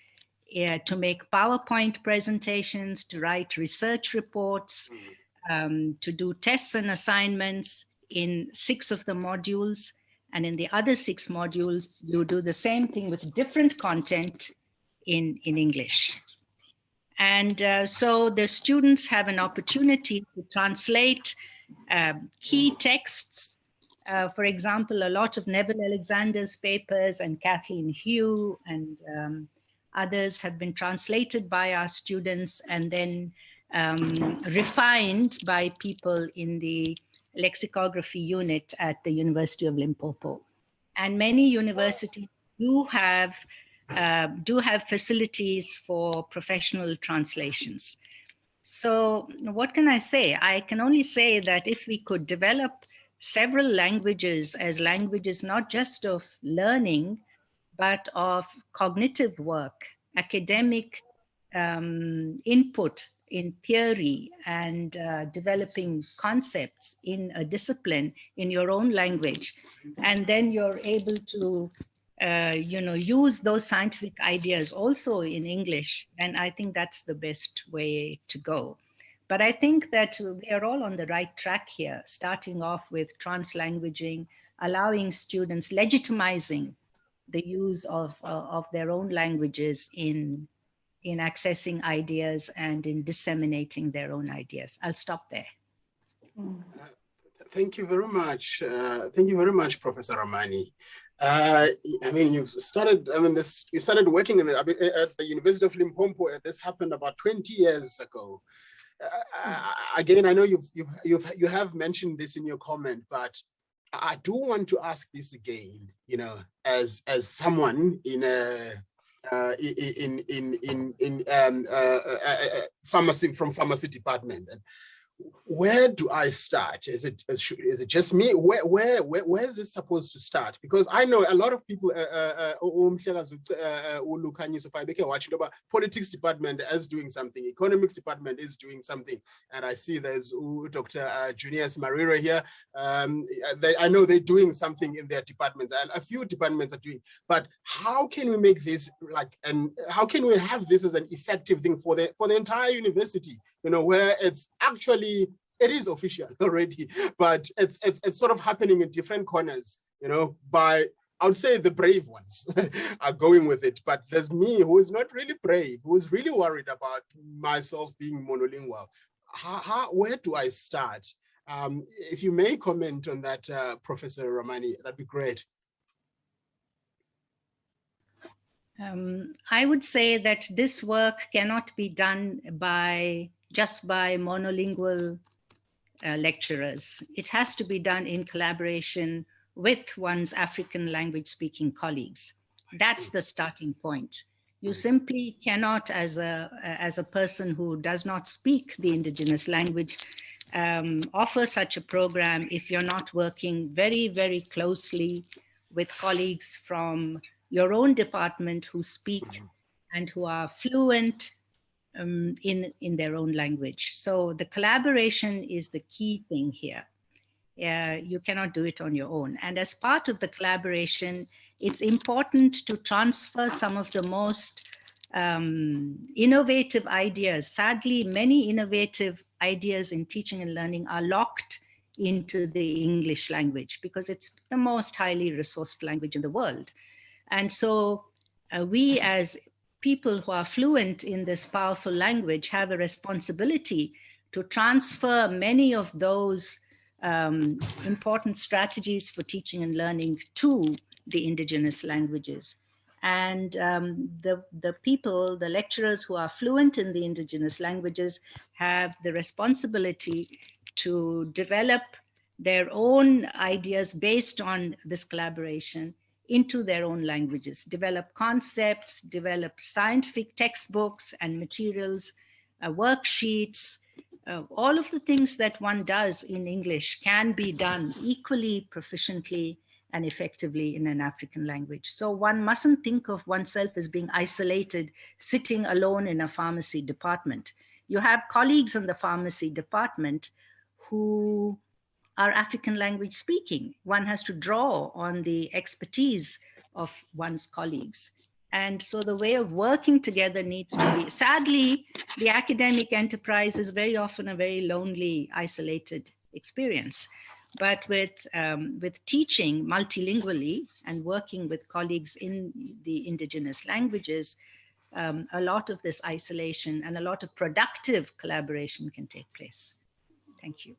Speaker 12: to make PowerPoint presentations, to write research reports, to do tests and assignments in 6 of the modules. And in the other 6 modules, you do the same thing with different content in English. And so the students have an opportunity to translate key texts. For example, a lot of Neville Alexander's papers and Kathleen Hugh and others have been translated by our students and then refined by people in the lexicography unit at the University of Limpopo. And many universities do have facilities for professional translations. So what can I say? I can only say that if we could develop several languages as languages not just of learning, but of cognitive work, academic input in theory and developing concepts in a discipline in your own language, and then you're able to use those scientific ideas also in English, and I think that's the best way to go. But I think that we are all on the right track here, starting off with translanguaging, allowing students, legitimizing the use of their own languages in accessing ideas and in disseminating their own ideas. I'll stop there.
Speaker 2: Thank you very much. Thank you very much, Professor Ramani. I mean, you started working at the University of Limpopo. This happened about 20 years ago. Again, I know you have mentioned this in your comment, but I do want to ask this again. You know, as someone in a pharmacy department, and where do I start? Is it just me? Where is this supposed to start? Because I know a lot of people politics department is doing something, economics department is doing something, and I see there's Dr. Junius Marira here. I know they're doing something in their departments. A few departments are doing, but how can we make this and how can we have this as an effective thing for the entire university? You know, where it's actually, it is official already, but it's sort of happening in different corners, you know, by, I would say the brave ones are going with it, but there's me who is not really brave, who is really worried about myself being monolingual. Where do I start? If you may comment on that, Professor Ramani, that'd be great.
Speaker 12: I would say that this work cannot be done just by monolingual lecturers. It has to be done in collaboration with one's African language speaking colleagues. That's the starting point. You simply cannot, as a person who does not speak the indigenous language, offer such a program if you're not working very, very closely with colleagues from your own department who speak and who are fluent in their own language. So the collaboration is the key thing here. You cannot do it on your own. And as part of the collaboration, it's important to transfer some of the most innovative ideas. Sadly, many innovative ideas in teaching and learning are locked into the English language because it's the most highly resourced language in the world. And so we as people who are fluent in this powerful language have a responsibility to transfer many of those important strategies for teaching and learning to the indigenous languages. And the people, the lecturers who are fluent in the indigenous languages have the responsibility to develop their own ideas based on this collaboration into their own languages, develop concepts, develop scientific textbooks and materials, worksheets, all of the things that one does in English can be done equally proficiently and effectively in an African language. So one mustn't think of oneself as being isolated, sitting alone in a pharmacy department. You have colleagues in the pharmacy department who are African language speaking. One has to draw on the expertise of one's colleagues. And so the way of working together needs to be, sadly, the academic enterprise is very often a very lonely, isolated experience. But with teaching multilingually and working with colleagues in the indigenous languages, a lot of this isolation and a lot of productive collaboration can take place. Thank you.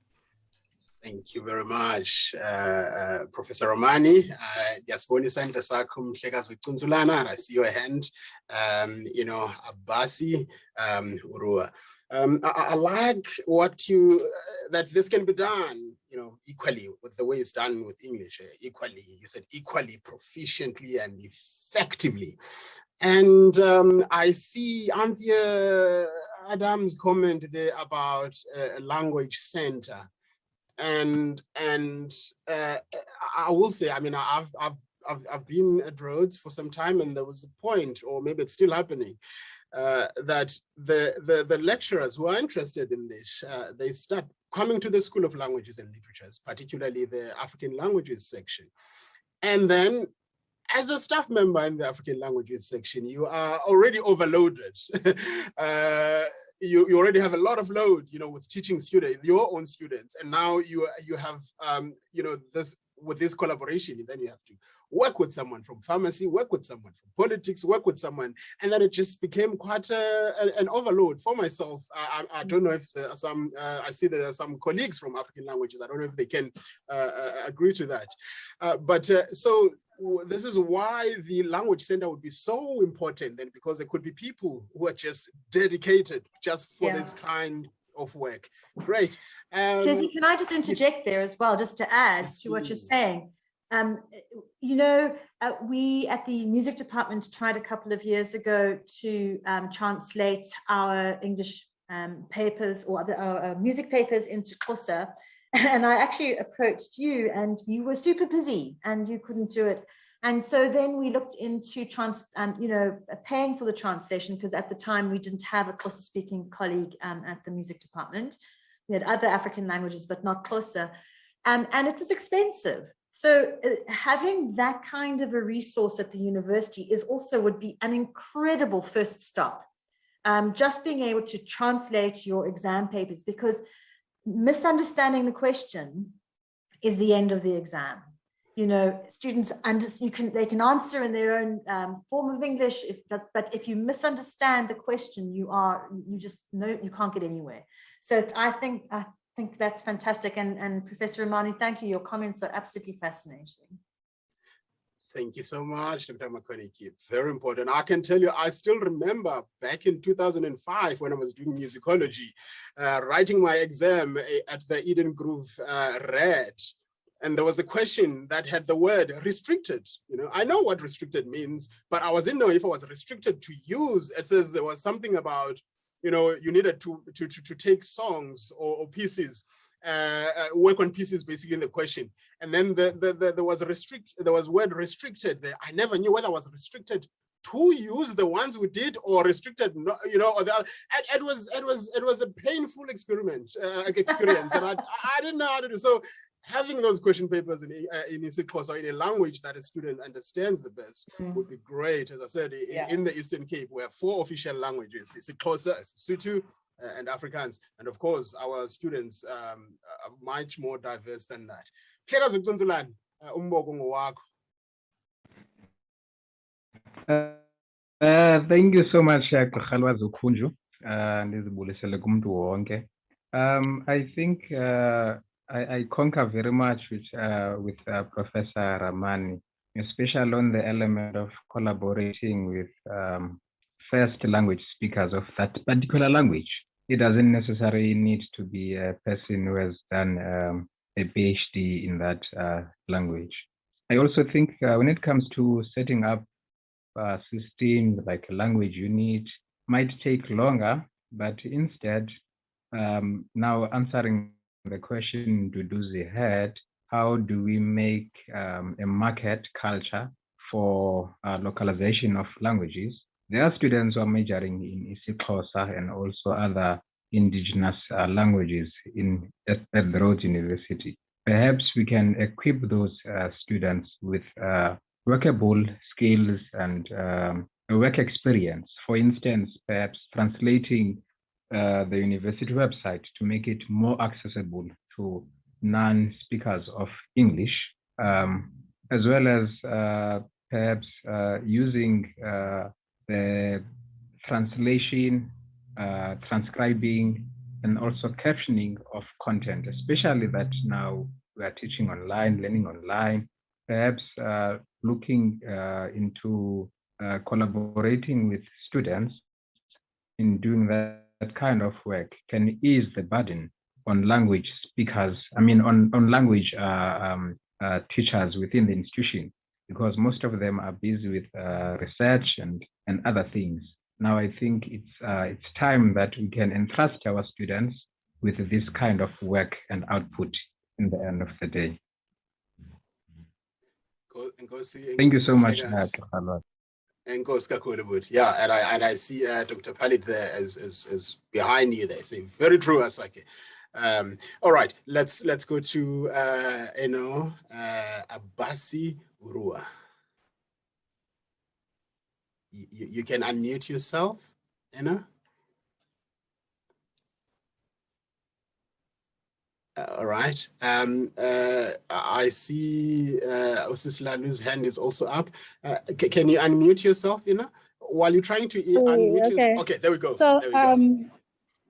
Speaker 2: Thank you very much, Professor Romani. I see your hand. Abasi, Urua. I like that this can be done, equally with the way it's done with English. Equally, you said equally, proficiently, and effectively. And I see Anthea Adams' comment there about a language center. And I will say, I mean, I've been at Rhodes for some time, and there was a point, or maybe it's still happening, that the lecturers who are interested in this, they start coming to the School of Languages and Literatures, particularly the African Languages section. And then as a staff member in the African Languages section, you are already overloaded. You already have a lot of load, with teaching students, your own students, and now you have, with this collaboration, then you have to work with someone from pharmacy, work with someone from politics, work with someone, and then it just became quite an overload for myself. I don't know if there are some, I see there are some colleagues from African languages. I don't know if they can agree to that. So this is why the language center would be so important then, because there could be people who are just dedicated just for this kind of work. Great.
Speaker 4: Jesse, can I just interject there as well, just to add to what you're saying? We at the music department tried a couple of years ago to translate our English papers or our music papers into Xhosa. And I actually approached you and you were super busy and you couldn't do it. And so then we looked into paying for the translation, because at the time we didn't have a Xhosa speaking colleague at the music department. We had other African languages, but not Xhosa. And it was expensive. So having that kind of a resource at the university would be an incredible first stop. Just being able to translate your exam papers, because misunderstanding the question is the end of the exam. Students they can answer in their own form of English, but if you misunderstand the question, you can't get anywhere. So I think that's fantastic. And Professor Romani, thank you. Your comments are absolutely fascinating.
Speaker 2: Thank you so much, Dr. McConnachie. Very important. I can tell you, I still remember back in 2005 when I was doing musicology, writing my exam at the Eden Grove Red. And there was a question that had the word restricted. I know what restricted means, but I wasn't know if I was restricted to use. It says there was something about, you needed to take songs or pieces, work on pieces basically in the question. And then there was word restricted there. I never knew whether I was restricted to use the ones we did or restricted, or the, it was a painful experience, and I didn't know how to do. So having those question papers in isiXhosa, or in a language that a student understands the best, would be great. As I said, in the Eastern Cape, we have 4 official languages: isiXhosa, isiSotho, and Afrikaans. And of course, our students are much more diverse than that.
Speaker 13: Thank you so much, Khalwa Zukunju. I think I concur very much with Professor Ramani, especially on the element of collaborating with first language speakers of that particular language. It doesn't necessarily need to be a person who has done a PhD in that language. I also think when it comes to setting up systems like a language unit, might take longer, but instead, now answering the question to do the head, how do we make a market culture for localization of languages? There are students who are majoring in isiXhosa and also other indigenous languages at the Rhodes University. Perhaps we can equip those students with workable skills and a work experience. For instance, perhaps translating the university website to make it more accessible to non-speakers of English, as well as perhaps using the translation, transcribing, and also captioning of content, especially that now we are teaching online, learning online, perhaps looking into collaborating with students in doing that kind of work can ease the burden on language speakers, on language teachers within the institution, because most of them are busy with research and other things. Now I think it's time that we can entrust our students with this kind of work and output in the end of the day. Thank you so much, Dr.
Speaker 2: Yeah, and I see Dr. Palit there as behind you there. So very true, Asake. All right, let's go to Abasi Urua. You can unmute yourself, all right. I see Osis Lalu's hand is also up. Can you unmute yourself, while you're trying to unmute yourself? Okay, there we go.
Speaker 14: So,
Speaker 2: there we go.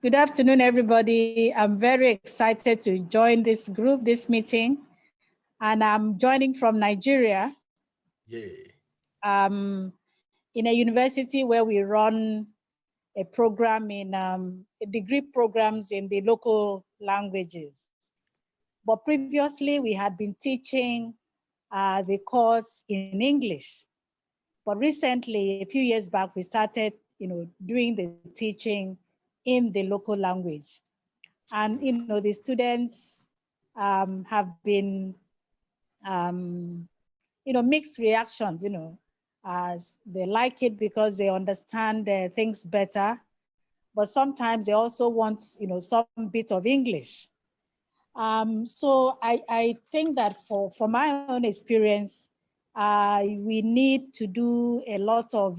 Speaker 14: Good afternoon, everybody. I'm very excited to join this group, this meeting, and I'm joining from Nigeria.
Speaker 2: Yeah.
Speaker 14: In a university where we run a program in degree programs in the local languages. But previously we had been teaching the course in English. But recently, a few years back, we started, doing the teaching in the local language. And, the students have been, mixed reactions, as they like it because they understand things better, but sometimes they also want, some bit of English. So I think that from my own experience, we need to do a lot of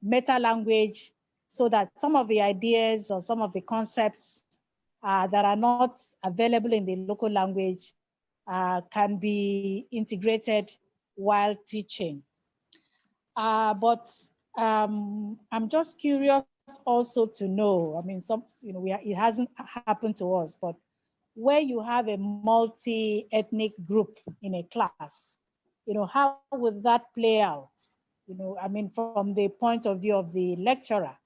Speaker 14: meta language so that some of the ideas or some of the concepts that are not available in the local language can be integrated while teaching. But I'm just curious also to know, it hasn't happened to us, but where you have a multi-ethnic group in a class, how would that play out? From the point of view of the lecturer,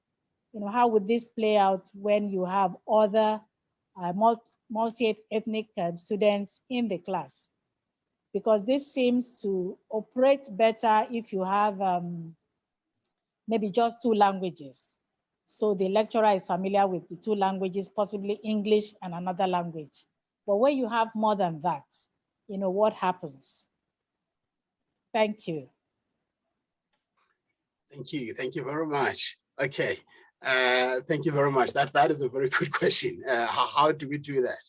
Speaker 14: how would this play out when you have other multi-ethnic students in the class? Because this seems to operate better if you have maybe just two languages. So the lecturer is familiar with the two languages, possibly English and another language. But when you have more than that, what happens? Thank you.
Speaker 2: Thank you very much. Okay, thank you very much. That is a very good question. How do we do that?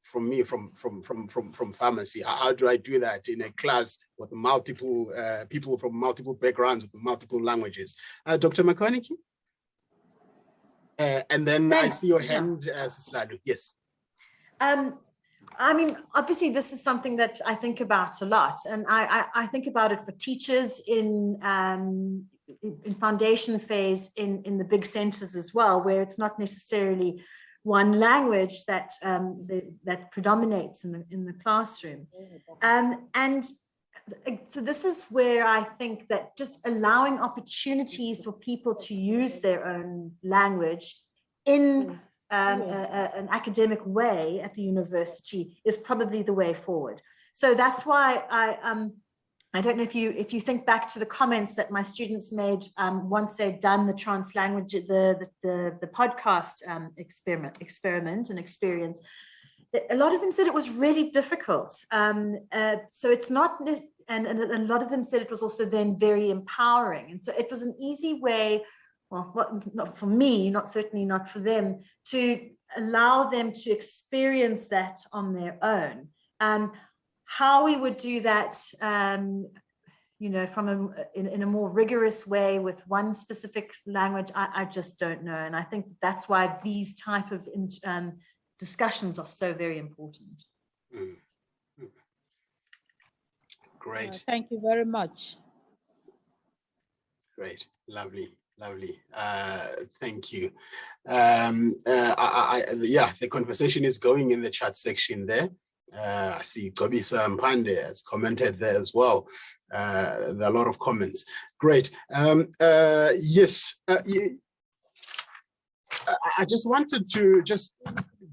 Speaker 2: From pharmacy, how do I do that in a class with multiple people from multiple backgrounds with multiple languages? Dr. McConnachie? And then
Speaker 4: Thanks.
Speaker 2: I see your hand, Sislalo. Yes.
Speaker 4: I mean, obviously, this is something that I think about a lot, and I think about it for teachers in foundation phase in the big centers as well, where it's not necessarily one language that that predominates in the classroom, and so this is where I think that just allowing opportunities for people to use their own language in an academic way at the university is probably the way forward. So that's why I don't know if you think back to the comments that my students made once they'd done the translanguage, the podcast experiment and experience. A lot of them said it was really difficult. So it's not, and a lot of them said it was also then very empowering. And so it was an easy way, well, not for me, certainly not for them, to allow them to experience that on their own. How we would do that, you know, in a more rigorous way with one specific language, I just don't know. And I think that's why these type of discussions are so very important.
Speaker 2: Great.
Speaker 10: Thank you very much.
Speaker 2: Great. Lovely. Lovely. Thank you. Yeah, the conversation is going in the chat section there. I see Gobisa Mpande has commented there as well. There are a lot of comments. Great. Yes. I just wanted to just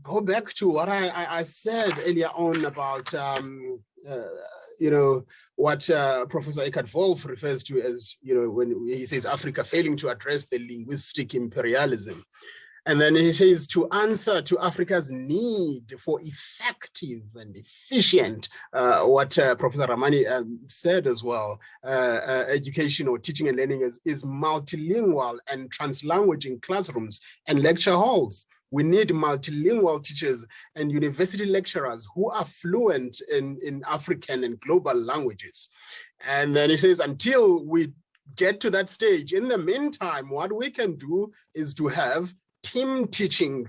Speaker 2: go back to what I said earlier on about you know, what Professor Eckhart Wolff refers to as, you know, when he says Africa failing to address the linguistic imperialism. And then he says to answer to Africa's need for effective and efficient, what Professor Ramani said as well, education or teaching and learning is multilingual and translanguaging classrooms and lecture halls. We need multilingual teachers and university lecturers who are fluent in African and global languages. And then he says, until we get to that stage, in the meantime, what we can do is to have team teaching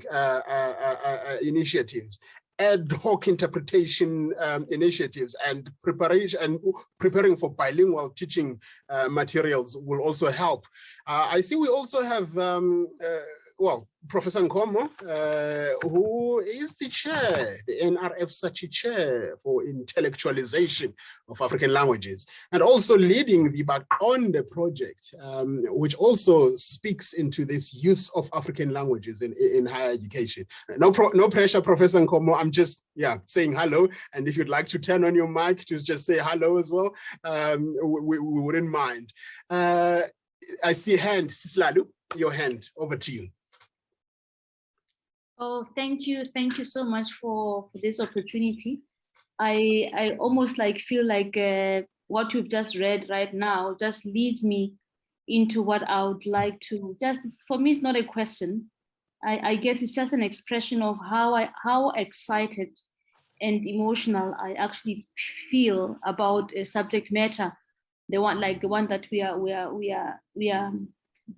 Speaker 2: initiatives, ad hoc interpretation initiatives, and preparing for bilingual teaching materials will also help. I see we also have well, Professor Nkomo, who is the chair, the NRF Sachi chair for intellectualization of African languages, and also leading the Bakonde project, which also speaks into this use of African languages in higher education. No pressure, Professor Nkomo. I'm just saying hello, and if you'd like to turn on your mic to just say hello as well, we wouldn't mind. I see a hand, Sislalo, your hand, over to you.
Speaker 15: Oh, thank you so much for this opportunity. I almost feel like what you've just read right now just leads me into what I would like to for me, it's not a question. I guess it's just an expression of how excited and emotional I actually feel about a subject matter, the one that we are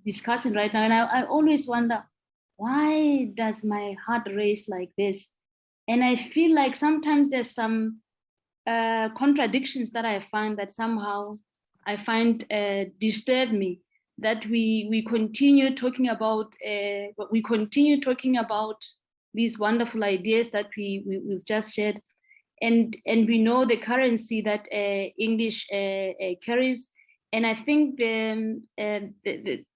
Speaker 15: discussing right now. And I always wonder, why does my heart race like this? And I feel like sometimes there's some contradictions that I find that somehow I find disturb me, that we continue talking about these wonderful ideas that we've just shared, and we know the currency that English carries. And I think the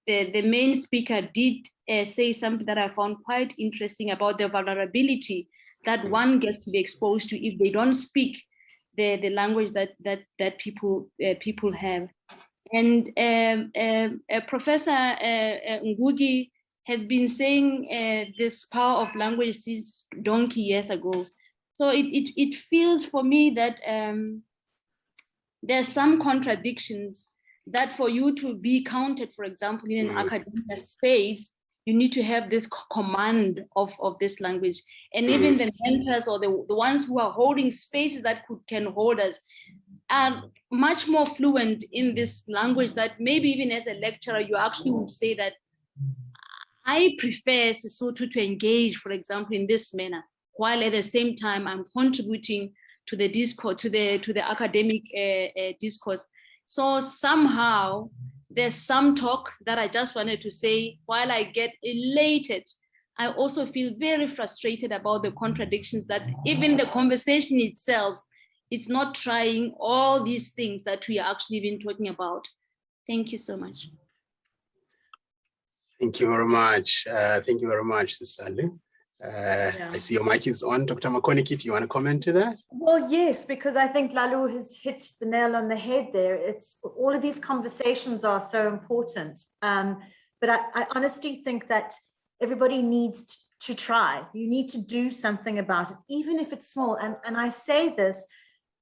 Speaker 15: main speaker did say something that I found quite interesting about the vulnerability that one gets to be exposed to if they don't speak the language that people have. And Professor Ngugi has been saying this power of language since donkey years ago. So it feels for me that there's some contradictions, that for you to be counted, for example, in an academic space, you need to have this command of this language. And even the mentors or the ones who are holding spaces that can hold us are much more fluent in this language, that maybe even as a lecturer, you actually would say that I prefer Sesotho to engage, for example, in this manner, while at the same time I'm contributing to the discourse, to the academic discourse. So somehow there's some talk that I just wanted to say. While I get elated, I also feel very frustrated about the contradictions that even the conversation itself, it's not trying all these things that we are actually been talking about. Thank you so much.
Speaker 2: Thank you very much. Thank you very much, Sister Lalu. I see your mic is on. Dr. McConnachie, do you want to comment to that?
Speaker 4: Well, yes, because I think Lalu has hit the nail on the head there. It's all of these conversations are so important. But I honestly think that everybody needs to try. You need to do something about it, even if it's small. And I say this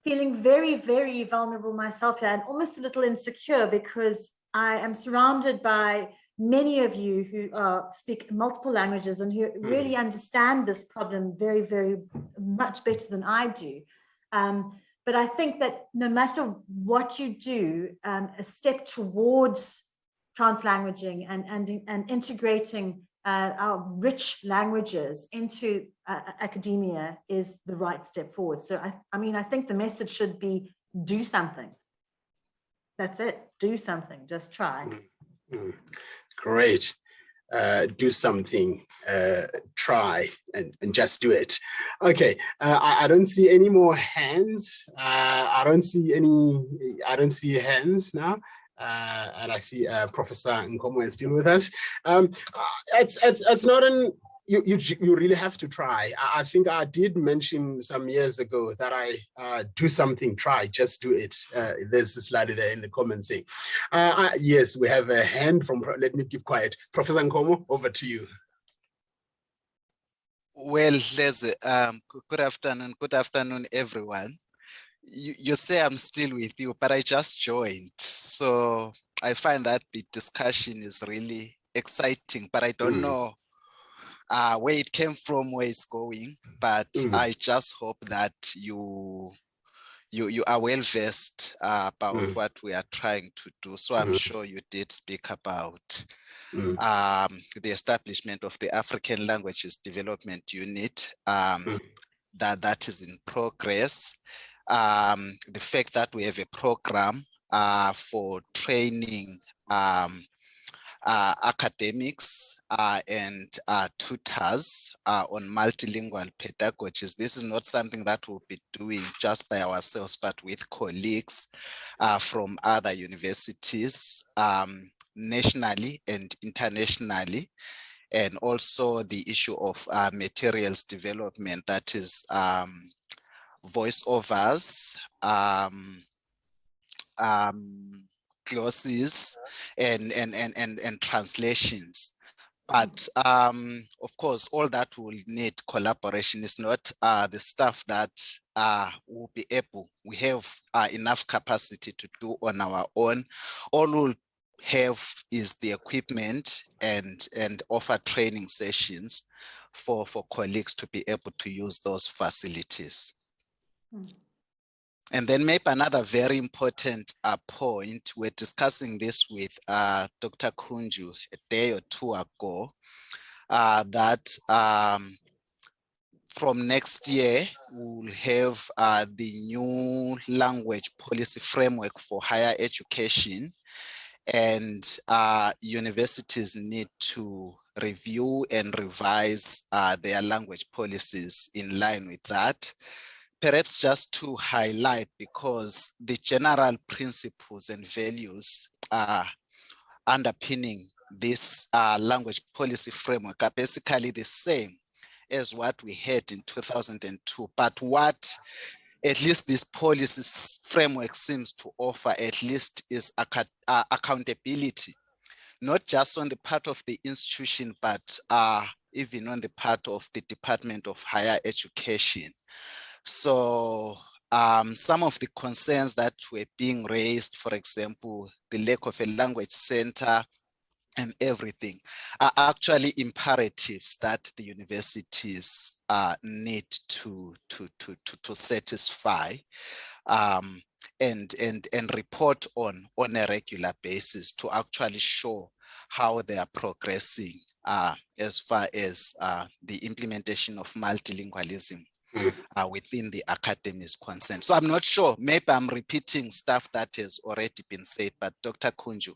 Speaker 4: feeling very, very vulnerable myself here and almost a little insecure because I am surrounded by many of you who speak multiple languages and who really understand this problem very, very much better than I do. But I think that no matter what you do, a step towards translanguaging and integrating our rich languages into academia is the right step forward. So I mean, I think the message should be do something. That's it, do something, just try.
Speaker 2: Great. Do something, try and just do it. Okay, I don't see any more hands. I don't see hands now. And I see Professor Nkomo is still with us. It's not an, you really have to try. I think I did mention some years ago that I do something, try, just do it. There's a slide there in the comments saying, yes, we have a hand from, let me keep quiet. Professor Nkomo, over to you.
Speaker 16: Well, Leslie, good afternoon, everyone. You say I'm still with you, but I just joined. So I find that the discussion is really exciting, but I don't know where it came from, where it's going. But I just hope that you are well versed about what we are trying to do. So I'm sure you did speak about the establishment of the African Languages Development Unit that is in progress. The fact that we have a program for training academics and tutors on multilingual pedagogies. This is not something that we'll be doing just by ourselves, but with colleagues from other universities, nationally and internationally. And also the issue of materials development, that is voiceovers, glosses, and translations. But of course, all that will need collaboration. Is not the stuff that will be able, we have enough capacity to do on our own. All we'll have is the equipment and offer training sessions for colleagues to be able to use those facilities. And then maybe another very important point, we're discussing this with Dr. Kunju a day or two ago, that from next year, we'll have the new language policy framework for higher education, and universities need to review and revise their language policies in line with that. Perhaps just to highlight, because the general principles and values underpinning this language policy framework are basically the same as what we had in 2002. But what at least this policy framework seems to offer at least is accountability, not just on the part of the institution, but even on the part of the Department of Higher Education. So some of the concerns that were being raised, for example, the lack of a language center and everything, are actually imperatives that the universities need to satisfy and report on a regular basis to actually show how they are progressing as far as the implementation of multilingualism within the academy is concerned. So I'm not sure, maybe I'm repeating stuff that has already been said, but Dr. Kunju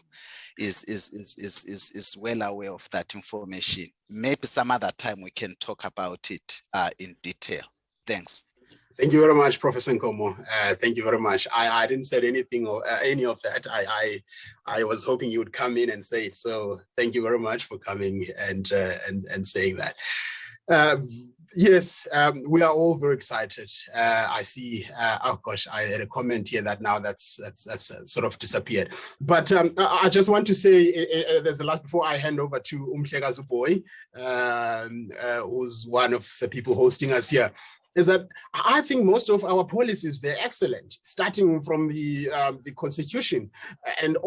Speaker 16: is well aware of that information. Maybe some other time we can talk about it in detail. Thanks.
Speaker 2: Thank you very much, Professor Nkomo. Thank you very much. I didn't say anything or any of that. I was hoping you would come in and say it. So thank you very much for coming and saying that. Yes, we are all very excited. I see. Oh gosh, I had a comment here that now that's sort of disappeared. But I just want to say there's a last before I hand over to Umhlekazi Boy, who's one of the people hosting us here. Is that I think most of our policies, they're excellent, starting from the constitution and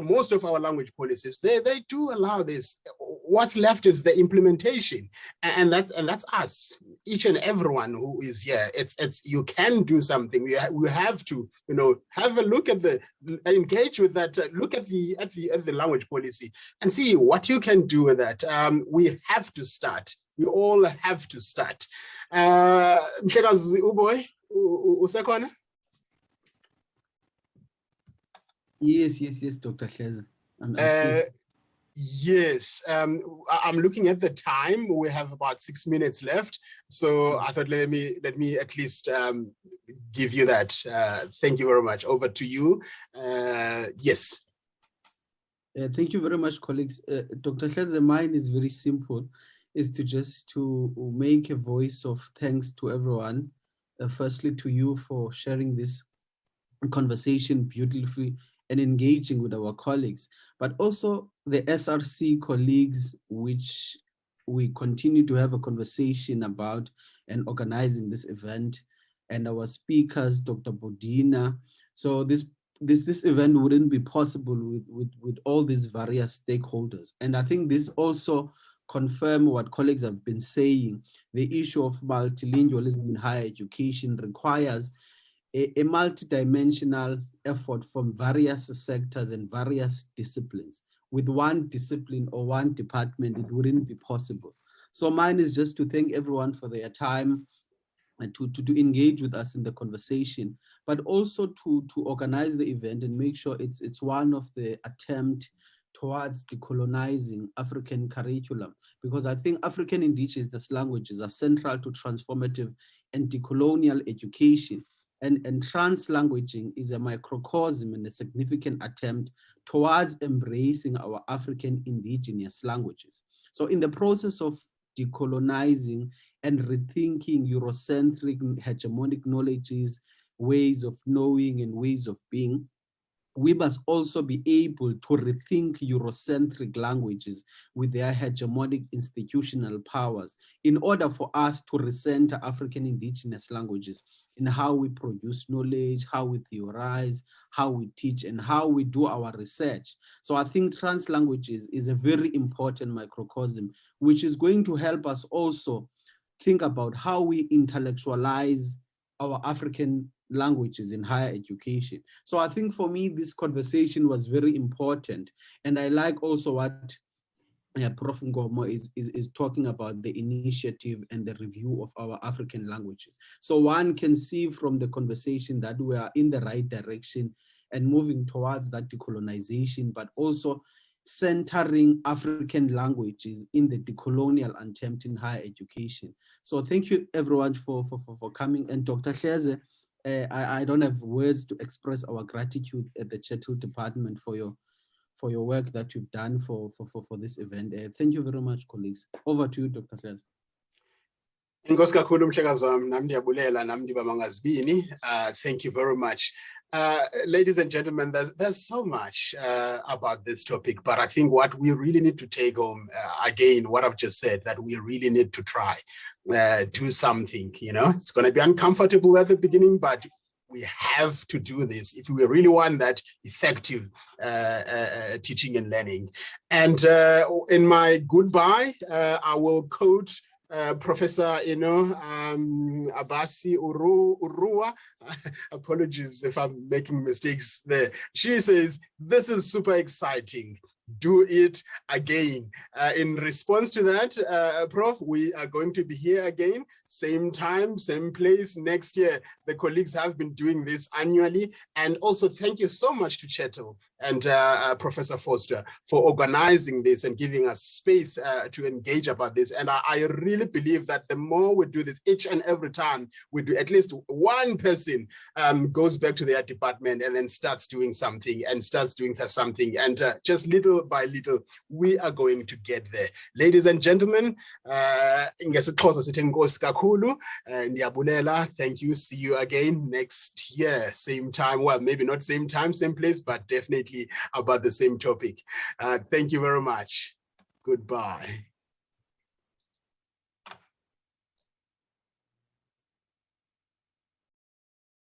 Speaker 2: most of our language policies, they do allow this. What's left is the implementation, and that's us, each and everyone who is here. It's you can do something. We have to, have a look at engage with that, look at the language policy and see what you can do with that. We have to start. We all have to start. Mhlekazi Uboy, usekhona?
Speaker 1: Yes, Dr. Hleze.
Speaker 2: Yes, I'm looking at the time. We have about 6 minutes left. So I thought let me at least give you that. Thank you very much. Over to you. Yes.
Speaker 1: Thank you very much, colleagues. Dr. Hleze, mine is very simple. Is to make a voice of thanks to everyone. Firstly, to you for sharing this conversation beautifully and engaging with our colleagues, but also the SRC colleagues, which we continue to have a conversation about and organizing this event, and our speakers, Dr. Boudina. So this event wouldn't be possible with all these various stakeholders. And I think this also confirm what colleagues have been saying. The issue of multilingualism in higher education requires a multidimensional effort from various sectors and various disciplines. With one discipline or one department, it wouldn't be possible. So mine is just to thank everyone for their time and to engage with us in the conversation, but also to organize the event and make sure it's one of the attempt towards decolonizing African curriculum, because I think African indigenous languages are central to transformative and decolonial education. And translanguaging is a microcosm and a significant attempt towards embracing our African indigenous languages. So in the process of decolonizing and rethinking Eurocentric hegemonic knowledges, ways of knowing and ways of being, we must also be able to rethink Eurocentric languages with their hegemonic institutional powers in order for us to recenter African indigenous languages in how we produce knowledge, how we theorize, how we teach, and how we do our research. So I think translanguages is a very important microcosm, which is going to help us also think about how we intellectualize our African languages in higher education. So I think for me, this conversation was very important. And I like also what Prof. Nkomo is talking about, the initiative and the review of our African languages. So one can see from the conversation that we are in the right direction and moving towards that decolonization, but also centering African languages in the decolonial attempt in higher education. So thank you everyone for coming. And Dr. Hleze, I don't have words to express our gratitude at the CHERTL department for your work that you've done for this event. Thank you very much, colleagues. Over to you, Dr. Hleze.
Speaker 2: Inkosi kakhulu mhlekazi wami, nami ndiyabulela, nami ndibamangazibini. Thank you very much. Ladies and gentlemen, there's so much about this topic, but I think what we really need to take home, again, what I've just said, that we really need to try, do something, It's going to be uncomfortable at the beginning, but we have to do this if we really want that effective teaching and learning. And in my goodbye, I will quote Professor, Abasi Urua, apologies if I'm making mistakes there. She says, "This is super exciting. do it again. In response to that, Prof, we are going to be here again, same time, same place next year. The colleagues have been doing this annually. And also thank you so much to CHERTL and Professor Foster for organizing this and giving us space to engage about this. And I really believe that the more we do this, each and every time we do, at least one person goes back to their department and then starts doing something and just little by little, we are going to get there. Ladies and gentlemen, thank you. See you again next year, same time. Well, maybe not same time, same place, but definitely about the same topic. Thank you very much. Goodbye.